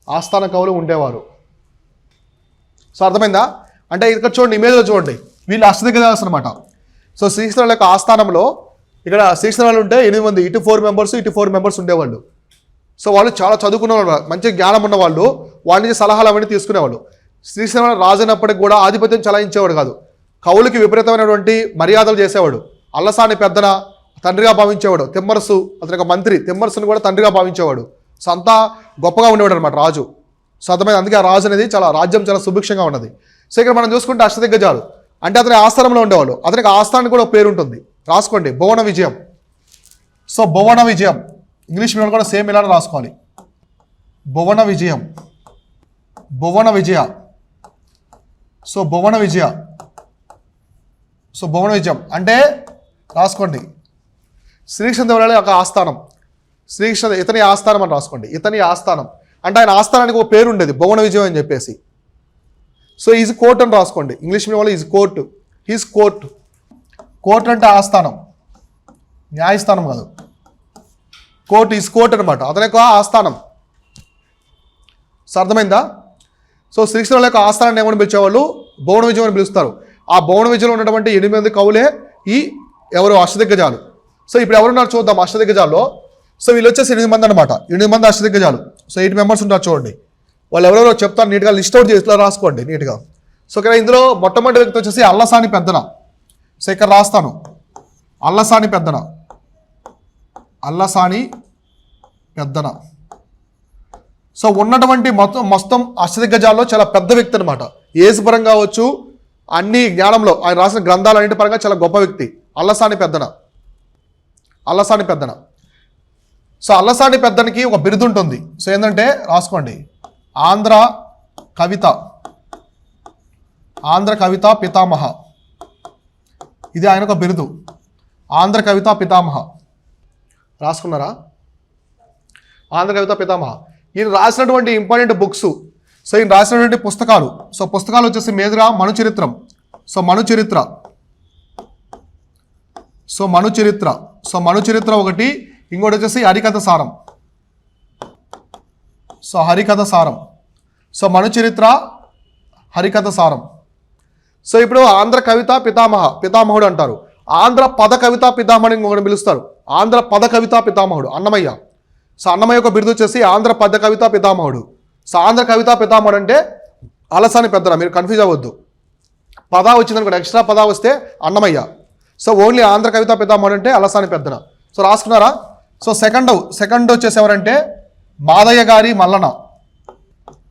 ఆస్థాన కవులు ఉండేవారు. సో అర్థమైందా? అంటే ఇక్కడ చూడండి, ఇమేజ్లో చూడండి, వీళ్ళు అష్టదిగ్గజాలు అనమాట. సో శ్రీకృష్ణదేవరాయల యొక్క ఆస్థానంలో ఇక్కడ శ్రీకృష్ణదేవరాయలు ఉంటే 8 మంది, ఇటు 4 మెంబర్స్, ఇటు 4 మెంబర్స్ ఉండేవాళ్ళు. సో వాళ్ళు చాలా చదువుకున్న వాళ్ళు, మంచి జ్ఞానం ఉన్నవాళ్ళు. వాళ్ళ నుంచి సలహాలు అవన్నీ తీసుకునేవాళ్ళు. శ్రీకృష్ణదేవరాయలు రాజైనప్పటికి కూడా ఆధిపత్యం చలాయించేవాడు కాదు. కవులకి విపరీతమైనటువంటి మర్యాదలు చేసేవాడు. అల్లసాని పెద్దన తండ్రిగా భావించేవాడు. తిమ్మరసు అతని యొక్క మంత్రి, తిమ్మరసుని కూడా తండ్రిగా భావించేవాడు. సో అంతా గొప్పగా ఉండేవాడు అనమాట రాజు. సో అర్థమైంది. అందుకే ఆ రాజు అనేది రాజ్యం చాలా సుభిక్షంగా ఉన్నది. సో ఇక్కడ మనం చూసుకుంటే అష్టదిగ్గజాలు అంటే అతని ఆస్థానంలో ఉండేవాళ్ళు. అతనికి ఆస్థానానికి కూడా ఒక పేరు ఉంటుంది, రాసుకోండి, భువన విజయం. సో భువన విజయం ఇంగ్లీష్ మీడియం కూడా సేమ్ ఇలానే రాసుకోవాలి. భువన విజయం, భువన విజయ. సో భువన విజయ. సో భువన విజయం అంటే రాసుకోండి శ్రీకృష్ణదేవరాయల యొక్క ఆస్థానం. ఇతని ఆస్థానం అని రాసుకోండి. ఇతని ఆస్థానం అంటే ఆయన ఆస్థానానికి ఒక పేరు ఉండేది, భువన విజయం అని చెప్పేసి. సో ఈజ్ కోర్ట్ అని రాసుకోండి. ఇంగ్లీష్ మీడియం వాళ్ళు is court, his court. Court అంటే ఆస్థానం, న్యాయస్థానం కాదు. కోర్ట్ ఈజ్ కోర్ట్ అనమాట, అతని యొక్క ఆస్థానం. సో అర్థమైందా? సో శ్రీకృష్ణదేవరాయల యొక్క ఆస్థానాన్ని ఏమని పిలిచేవాళ్ళు? భువన విజయం అని పిలుస్తారు. ఆ భువన విజయంలో ఉన్నటువంటి 8 మంది కవులే ఈ ఎవరు? అష్టదిగ్గజాలు. సో ఇప్పుడు ఎవరున్నారు చూద్దాం అష్టదిగ్గజాల్లో. సో వీళ్ళు వచ్చేసి 8 మంది అనమాట. 8 మంది అష్టదిగ్గజాలు. సో 8 మెంబర్స్ ఉంటారు చూడండి. వాళ్ళు ఎవరెవరో చెప్తారు, నీట్గా లిస్ట్ అవుట్ చేసి రాసుకోండి నీట్గా. సో ఇక్కడ ఇందులో మొట్టమొదటి వ్యక్తి వచ్చేసి అల్లసాని పెద్దన. సో ఇక్కడ రాస్తాను అల్లసాని పెద్దన, అల్లసాని పెద్దన. సో ఉన్నటువంటి మొత్తం అష్టదిగ్గజాల్లో చాలా పెద్ద వ్యక్తి అనమాట. ఏజ్ పరంగా కావచ్చు, అన్ని జ్ఞానంలో ఆయన రాసిన గ్రంథాలన్నింటి పరంగా చాలా గొప్ప వ్యక్తి అల్లసాని పెద్దన. అల్లసాని పెద్దన. సో అల్లసాని పెద్దనికి ఒక బిరుదు ఉంటుంది. సో ఏంటంటే రాసుకోండి, ఆంధ్ర కవిత, ఆంధ్ర కవిత పితామహ. ఇది ఆయన ఒక బిరుదు, ఆంధ్ర కవిత పితామహ. రాసుకున్నారా? ఆంధ్ర కవిత పితామహ. ఈయన రాసినటువంటి ఇంపార్టెంట్ బుక్స్, సో ఈయన రాసినటువంటి పుస్తకాలు, సో పుస్తకాలు వచ్చేసి మేజర్గా Manucharitram, so Manucharitra, so Manucharitra, so Manucharitra ఒకటి. ఇంకోటి వచ్చేసి హరికథ సారం, సో హరికథ సారం, సో మనుచరిత్ర, హరికథ సారం. సో ఇప్పుడు ఆంధ్ర కవిత పితామహ, పితామహుడు అంటారు. ఆంధ్ర పద కవిత పితామహుడు ఇంకొకటి పిలుస్తారు. ఆంధ్ర పద కవిత పితామహుడు అన్నమయ్య. సో అన్నమయ్య యొక్క బిరుదు వచ్చేసి ఆంధ్ర పద కవిత పితామహుడు. సో ఆంధ్ర కవిత పితామహుడు అంటే అలసాని పెద్దన, మీరు కన్ఫ్యూజ్ అవ్వద్దు. పద వచ్చిందనుకోండి, ఎక్స్ట్రా పద వస్తే అన్నమయ్య. సో ఓన్లీ ఆంధ్ర కవిత పితామహుడు అంటే అలసాని పెద్దన. సో రాసుకున్నారా? సో సెకండ్ వచ్చేసి ఎవరంటే Madaiah gari Mallanna.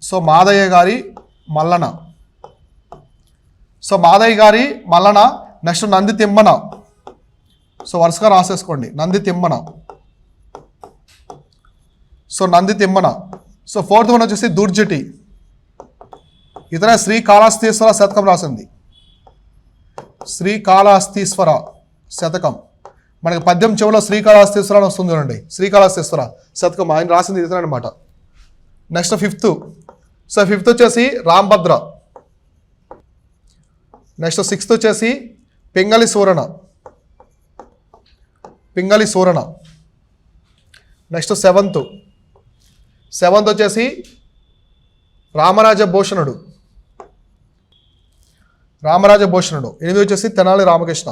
So Madayya gari Mallanna, so Madayya gari Mallana. Next Nandi Thimmana. So వరుసగా రాసేసుకోండి, Nandi Thimmana, so Nandi Thimmana. So fourth one వచ్చేసి దుర్జటి. ఇతర శ్రీకాళహస్తీశ్వర శతకం రాసింది, శ్రీకాళహస్తీశ్వర శతకం. మనకి పద్యం చెవులో శ్రీకాళహస్తీశ్వర అని వస్తుంది చూడండి, శ్రీకాళహస్తీశ్వర శతకం ఆయన రాసింది ఇతను అనమాట. నెక్స్ట్ ఫిఫ్త్, సో ఫిఫ్త్ వచ్చేసి రాంభద్ర. నెక్స్ట్ సిక్స్త్ వచ్చేసి పింగళి సూరణ, పింగళి సూరణ. నెక్స్ట్ సెవెంత్ వచ్చేసి రామరాజ భూషణుడు, రామరాజ భూషణుడు. 8 వచ్చేసి తెనాలి రామకృష్ణ,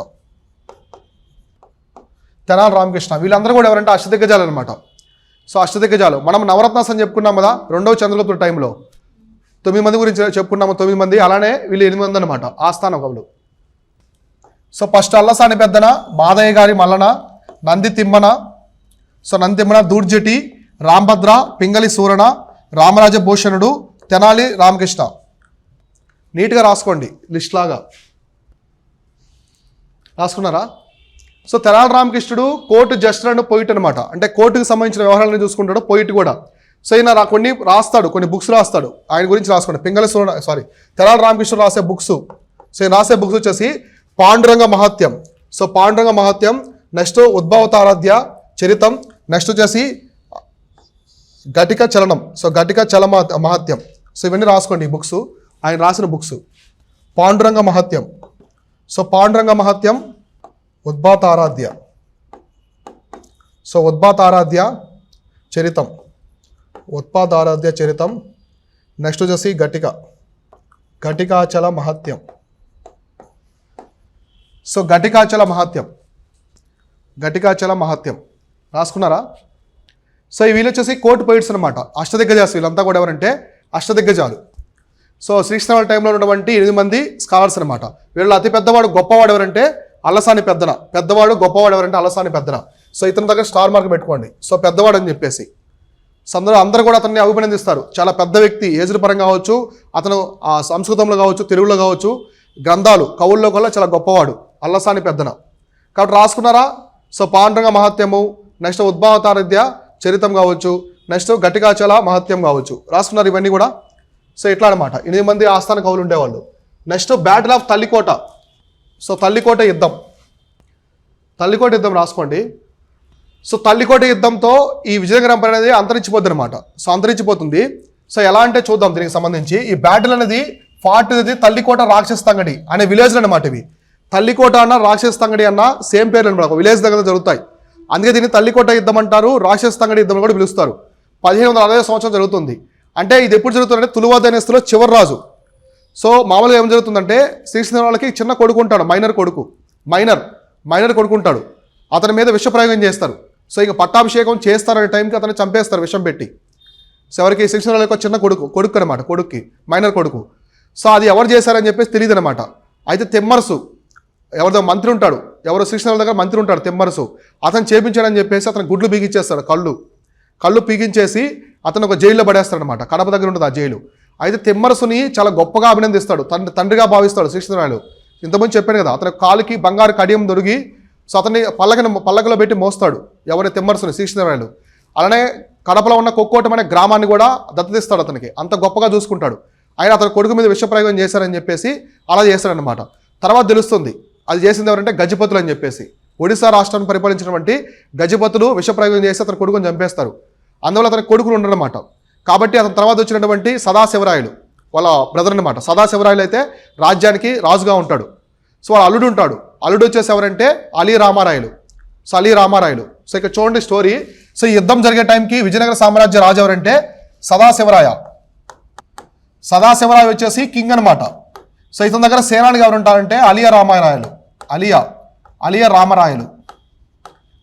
తెనాలి రామకృష్ణ. వీళ్ళందరూ కూడా ఎవరంటే అష్టదిగ్గజాలు అనమాట. సో అష్టదిగ్గజాలు మనం నవరత్నాస్ అని చెప్పుకున్నాం కదా, రెండవ చంద్రగుప్తుడి టైంలో 9 మంది గురించి చెప్పుకున్నాము, 9 మంది. అలానే వీళ్ళు 8 మంది అనమాట ఆస్థాన కవులు. So first Allasani Peddana, Madayya gari Mallana, Nandi Thimmana, so Nandi Thimmana, Dhurjati, Rambhadra, Pingali Surana, Ramaraja Bhushanudu, Tenali Ramakrishna. నీట్గా రాసుకోండి లిస్ట్ లాగా. రాసుకున్నారా? సో తెనాలి రామకృష్ణుడు కోర్టు జస్టర్ అండ్ పోయిట్ అనమాట. అంటే కోర్టుకు సంబంధించిన వ్యవహారాలను చూసుకుంటాడు, పోయిట్ కూడా. సో ఈయన కొన్ని రాస్తాడు, కొన్ని బుక్స్ రాస్తాడు, ఆయన గురించి రాసుకోండి. పింగళి సూరణ తెనాలి రామకృష్ణుడు రాసే బుక్స్. సో ఈయన రాసే బుక్స్ వచ్చేసి పాండురంగ మహాత్యం, సో పాండురంగ మహాత్యం. నెక్స్ట్ ఉద్భవతారాధ్య చరితం. నెక్స్ట్ వచ్చేసి ఘటిక చలనం, సో ఘటిక చల మహాత్యం. సో ఇవన్నీ రాసుకోండి ఈ బుక్స్, ఆయన రాసిన books. Panduranga Mahatyam, so Panduranga Mahatyam, Udbhavaradhya, so Udbhavaradhya Charitam, Utpadaradhya Charitam. Next వచ్చేసి ఘటికాచల మహాత్యం, సో ఘటికాచల మహాత్యం, ఘటికాచల మహాత్యం. రాసుకున్నారా? సో వీళ్ళు వచ్చేసి కోర్టు పోయిట్స్ అనమాట, అష్టదిగ్గజాలు. వీళ్ళంతా కూడా ఎవరంటే అష్టదిగ్గజాలు. సో శ్రీకృష్ణ టైంలో ఉన్నటువంటి 8 మంది స్కాలర్స్ అనమాట. వీళ్ళు అతి పెద్దవాడు గొప్పవాడు ఎవరంటే అల్లసాని పెద్దన. పెద్దవాడు గొప్పవాడు ఎవరంటే అల్లసాని పెద్దన. సో ఇతని దగ్గర స్టార్ మార్క్ పెట్టుకోండి, సో పెద్దవాడు అని చెప్పేసి. సో అందరూ కూడా అతన్ని అభినందిస్తారు. చాలా పెద్ద వ్యక్తి, ఏజ్డ్ పరంగా కావచ్చు, అతను సంస్కృతంలో కావచ్చు, తెలుగులో కావచ్చు, గ్రంథాలు కవుల్లో కూడా చాలా గొప్పవాడు అల్లసాని పెద్దన. కాబట్టి రాసుకున్నారా? సో పాండురంగ మహాత్యము, నెక్స్ట్ ఉద్భవతారాధ్య చరితం కావచ్చు, నెక్స్ట్ ఘటికాచల మహాత్యం కావచ్చు. రాసుకున్నారు ఇవన్నీ కూడా. సో ఇట్లా అనమాట 8 మంది ఆస్థాన కవులు ఉండేవాళ్ళు. Next battle of Talikota. So Talikota యుద్ధం, తల్లికోట యుద్ధం రాసుకోండి. సో తల్లికోట యుద్ధంతో ఈ విజయనగరం అనేది అంతరించిపోద్ది అనమాట. సో అంతరించిపోతుంది. సో ఎలా అంటే చూద్దాం దీనికి సంబంధించి. ఈ బ్యాటిల్ అనేది ఫాట్ అనేది తల్లికోట రాక్షస తంగడి అనే విలేజ్లు అనమాట. ఇవి తల్లికోట అన్న రాక్షస తంగడి అన్న సేమ్ పేర్లు అనమాట, ఒక విలేజ్ దగ్గర జరుగుతాయి. అందుకే దీన్ని తల్లికోట యుద్ధం అంటారు, రాక్షస తంగడి యుద్ధం కూడా పిలుస్తారు. 1560 సంవత్సరం జరుగుతుంది. అంటే ఇది ఎప్పుడు జరుగుతుందంటే తులువ దైనస్థిలో చివరి రాజు. సో మామూలుగా ఏం జరుగుతుందంటే శ్రీకృష్ణ వాళ్ళకి చిన్న కొడుకు ఉంటాడు, మైనర్ కొడుకు ఉంటాడు. అతని మీద విష ప్రయోగం చేస్తారు. సో ఇక పట్టాభిషేకం చేస్తారనే టైంకి అతన్ని చంపేస్తారు విషం పెట్టి. సో ఎవరికి శ్రీకృష్ణదేవరాయల యొక్క చిన్న కొడుకు అనమాట, కొడుక్కి మైనర్ కొడుకు. సో అది ఎవరు చేశారని చెప్పేసి తెలియదు అనమాట. అయితే తెమ్మరసు ఎవరిదో మంత్రి ఉంటాడు, ఎవరో శ్రీకృష్ణదేవరాయల దగ్గర మంత్రి ఉంటాడు తెమ్మరసు, అతను చేపించాడని చెప్పేసి అతను గుడ్లు పీకిచ్చేస్తాడు, కళ్ళు పీకించేసి అతను ఒక జైల్లో పడేస్తాడు అనమాట. కడప దగ్గర ఉంటుంది ఆ జైలు. అయితే తెమ్మరసుని చాలా గొప్పగా అభినందిస్తాడు, తండ్రిగా భావిస్తాడు శ్రీకృష్ణదేవరాయలు. ఇంతకుముందు చెప్పాను కదా, అతని కాలుకి బంగారు కడియం దొరికి సో అతన్ని పల్లకిలో పెట్టి మోస్తాడు ఎవరి తెమ్మరసుని శ్రీకృష్ణదేవరాయలు. అలానే కడపలో ఉన్న కొక్కోటం అనే గ్రామాన్ని కూడా దత్తతిస్తాడు అతనికి, అంత గొప్పగా చూసుకుంటాడు. ఆయన అతని కొడుకు మీద విషప్రయోగం చేశారని చెప్పేసి అలా చేశాడనమాట. తర్వాత తెలుస్తుంది అది చేసింది ఎవరంటే గజపతులు అని చెప్పేసి. ఒడిశా రాష్ట్రాన్ని పరిపాలించినటువంటి గజపతులు విషప్రయోగం చేసి అతని కొడుకుని చంపేస్తారు. అందువల్ల అతని కొడుకులు ఉండరన్నమాట. కాబట్టి అతని తర్వాత వచ్చినటువంటి సదాశివరాయలు వాళ్ళ బ్రదర్ అనమాట. సదాశివరాయలు అయితే రాజ్యానికి రాజుగా ఉంటాడు. సో వాళ్ళ అల్లుడు ఉంటాడు, అల్లుడు వచ్చేసి ఎవరంటే అలీ రామారాయలు. సో అలీ రామారాయలు. సో ఇక్కడ చూడండి స్టోరీ. సో ఈ యుద్ధం జరిగే టైంకి విజయనగర సామ్రాజ్య రాజు ఎవరంటే సదాశివరాయ వచ్చేసి కింగ్ అనమాట. సో ఇతని దగ్గర సేనానికి ఎవరు ఉంటారంటే అలియా రామారాయలు.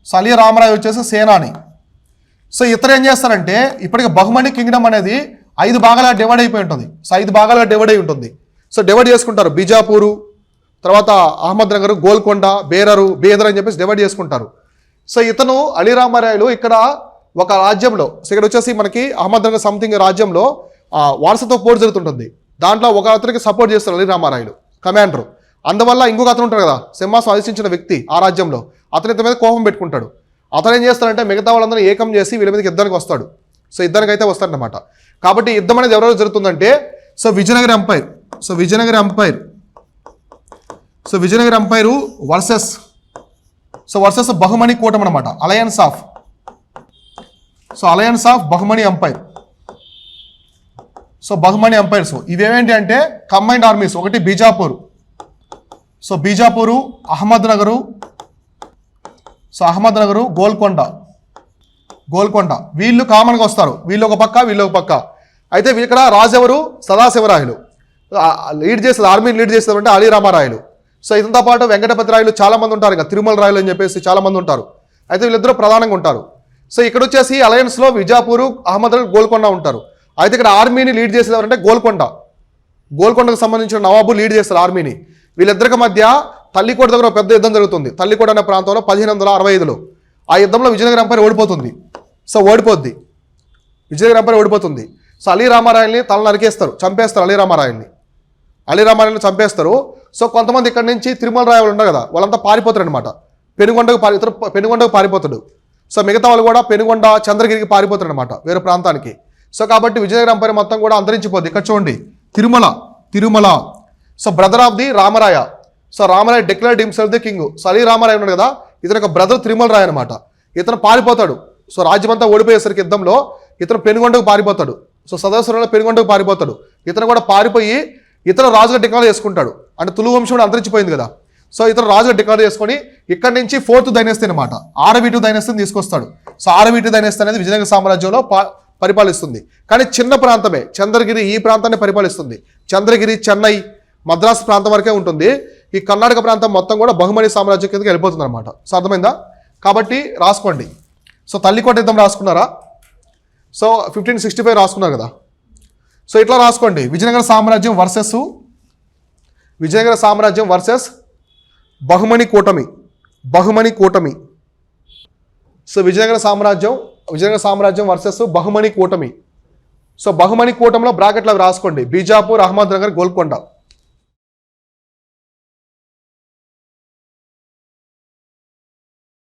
సో అలియా రామరాయలు వచ్చేసి సేనాని. సో ఇతరు ఏం చేస్తారంటే ఇప్పటికి బహుమని కింగ్డమ్ అనేది 5 భాగాలుగా డివైడ్ అయిపోయి ఉంటుంది. సో 5 భాగాలుగా డివైడ్ అయి ఉంటుంది. సో డివైడ్ చేసుకుంటారు, బీజాపూరు, తర్వాత అహ్మద్ నగర్, గోల్కొండ, బేదర్ అని చెప్పేసి డివైడ్ చేసుకుంటారు. సో ఇతను అలీ రామారాయలు ఇక్కడ ఒక రాజ్యంలో, సో ఇక్కడ వచ్చేసి మనకి అహ్మద్ నగర్ సంథింగ్ రాజ్యంలో వారసత్వ పోరు జరుగుతుంటుంది. దాంట్లో ఒక అతనికి సపోర్ట్ చేస్తారు అలీ రామారాయలు, కమాండరు. అందువల్ల ఇంకొక అతను ఉంటాడు కదా, సింహాసనం అధిష్ఠించిన వ్యక్తి ఆ రాజ్యంలో, అతని ఇతని మీద కోపం పెట్టుకుంటాడు. అతను ఏం చేస్తాడంటే మిగతా వాళ్ళందరూ ఏకం చేసి వీళ్ళ మీదకి యుద్ధానికి వస్తాడు. సో యుద్ధానికి అయితే వస్తాడనమాట. కాబట్టి యుద్ధం అనేది ఎవరెవరు జరుగుతుందంటే విజయనగర ఎంపైర్ వర్సెస్ బహుమని కూటమి అనమాట. Alliance of Bahmani empire. So Bahmani empires ఇవేంటి అంటే కంబైన్డ్ ఆర్మీస్. ఒకటి బీజాపూరు, అహ్మద్ నగరు, గోల్కొండ వీళ్ళు కామన్గా వస్తారు. వీళ్ళు ఒక పక్క. అయితే ఇక్కడ రాజు ఎవరు? సదాశివరాయలు. ఆర్మీని లీడ్ చేసేది అంటే అలీ రామారాయలు. సో ఇదంతా పాటు వెంకటపతి రాయలు చాలా మంది ఉంటారు, ఇంకా తిరుమల రాయలు అని చెప్పేసి చాలా మంది ఉంటారు. అయితే వీళ్ళిద్దరూ ప్రధానంగా ఉంటారు. సో ఇక్కడ వచ్చేసి అలయన్స్లో విజాపూరు, అహ్మద్ నగర్, గోల్కొండ ఉంటారు. అయితే ఇక్కడ ఆర్మీని లీడ్ చేసేది ఎవరంటే గోల్కొండకు సంబంధించిన నవాబు లీడ్ చేస్తారు ఆర్మీని. వీళ్ళిద్దరికి మధ్య తల్లికోట దగ్గర పెద్ద యుద్ధం జరుగుతుంది. తల్లికోట అనే ప్రాంతంలో 1565లో ఆ యుద్ధంలో విజయనగర ఎంపైర్ ఓడిపోతుంది. విజయనగర ఎంపైర్ ఓడిపోతుంది. సో అలీ రామారాయల్ని తల నరికేస్తారు, చంపేస్తారు అలీ రామారాయల్ని చంపేస్తారు. సో కొంతమంది ఇక్కడ నుంచి తిరుమల రాయలు ఉన్నారు కదా, వాళ్ళంతా పారిపోతారు అనమాట. పెనుగొండకు పారిపోతాడు. సో మిగతా వాళ్ళు కూడా పెనుగొండ, చంద్రగిరికి పారిపోతారు అనమాట వేరే ప్రాంతానికి. సో కాబట్టి విజయనగర ఎంపైర్ మొత్తం కూడా అంతరించిపోద్ది. ఇక్కడ చూడండి Tirumala. So brother of the Ramaraya. So Ramaraya declared himself the king. So Ali Ramaraya ఉన్నాడు కదా, ఇతను ఒక బ్రదర్ తిరుమల రాయ్ అనమాట. ఇతను పారిపోతాడు. సో రాజ్యమంతా ఓడిపోయేసరికి యుద్ధంలో ఇతను పెనుగొండకు పారిపోతాడు. సో సదాశివరాయలు పెనుగొండకు పారిపోతాడు. ఇతను కూడా పారిపోయి ఇతను రాజుగా డిక్లేర్ చేసుకుంటాడు. అంటే తులు వంశం అంతరించిపోయింది కదా. సో ఇతను రాజుగా డిక్లేర్ చేసుకొని ఇక్కడ నుంచి 4th డైనెస్టీ అనమాట, ఆరవీటు డైనెస్టీని తీసుకొస్తాడు. సో ఆరవీటు డైనెస్టీ అనేది విజయనగర సామ్రాజ్యంలో పరిపాలిస్తుంది. కానీ చిన్న ప్రాంతమే, చంద్రగిరి ఈ ప్రాంతాన్ని పరిపాలిస్తుంది. చంద్రగిరి, చెన్నై, మద్రాసు ప్రాంతం వరకే ఉంటుంది. ఈ కర్ణాటక ప్రాంతం మొత్తం కూడా బహుమని సామ్రాజ్యం కిందకి వెళ్ళిపోతుంది అనమాట. సో అర్థమైందా? కాబట్టి రాసుకోండి. సో తల్లికోట యుద్ధం రాసుకున్నారా? సో 1565 రాసుకున్నారు కదా. సో ఇట్లా రాసుకోండి, విజయనగర సామ్రాజ్యం వర్సెస్ బహుమని కూటమి. సో విజయనగర సామ్రాజ్యం వర్సెస్ బహుమని కూటమి. సో బహుమని కూటమిలో బ్రాకెట్లు అవి రాసుకోండి, బీజాపూర్, అహ్మద్ నగర్, గోల్కొండ.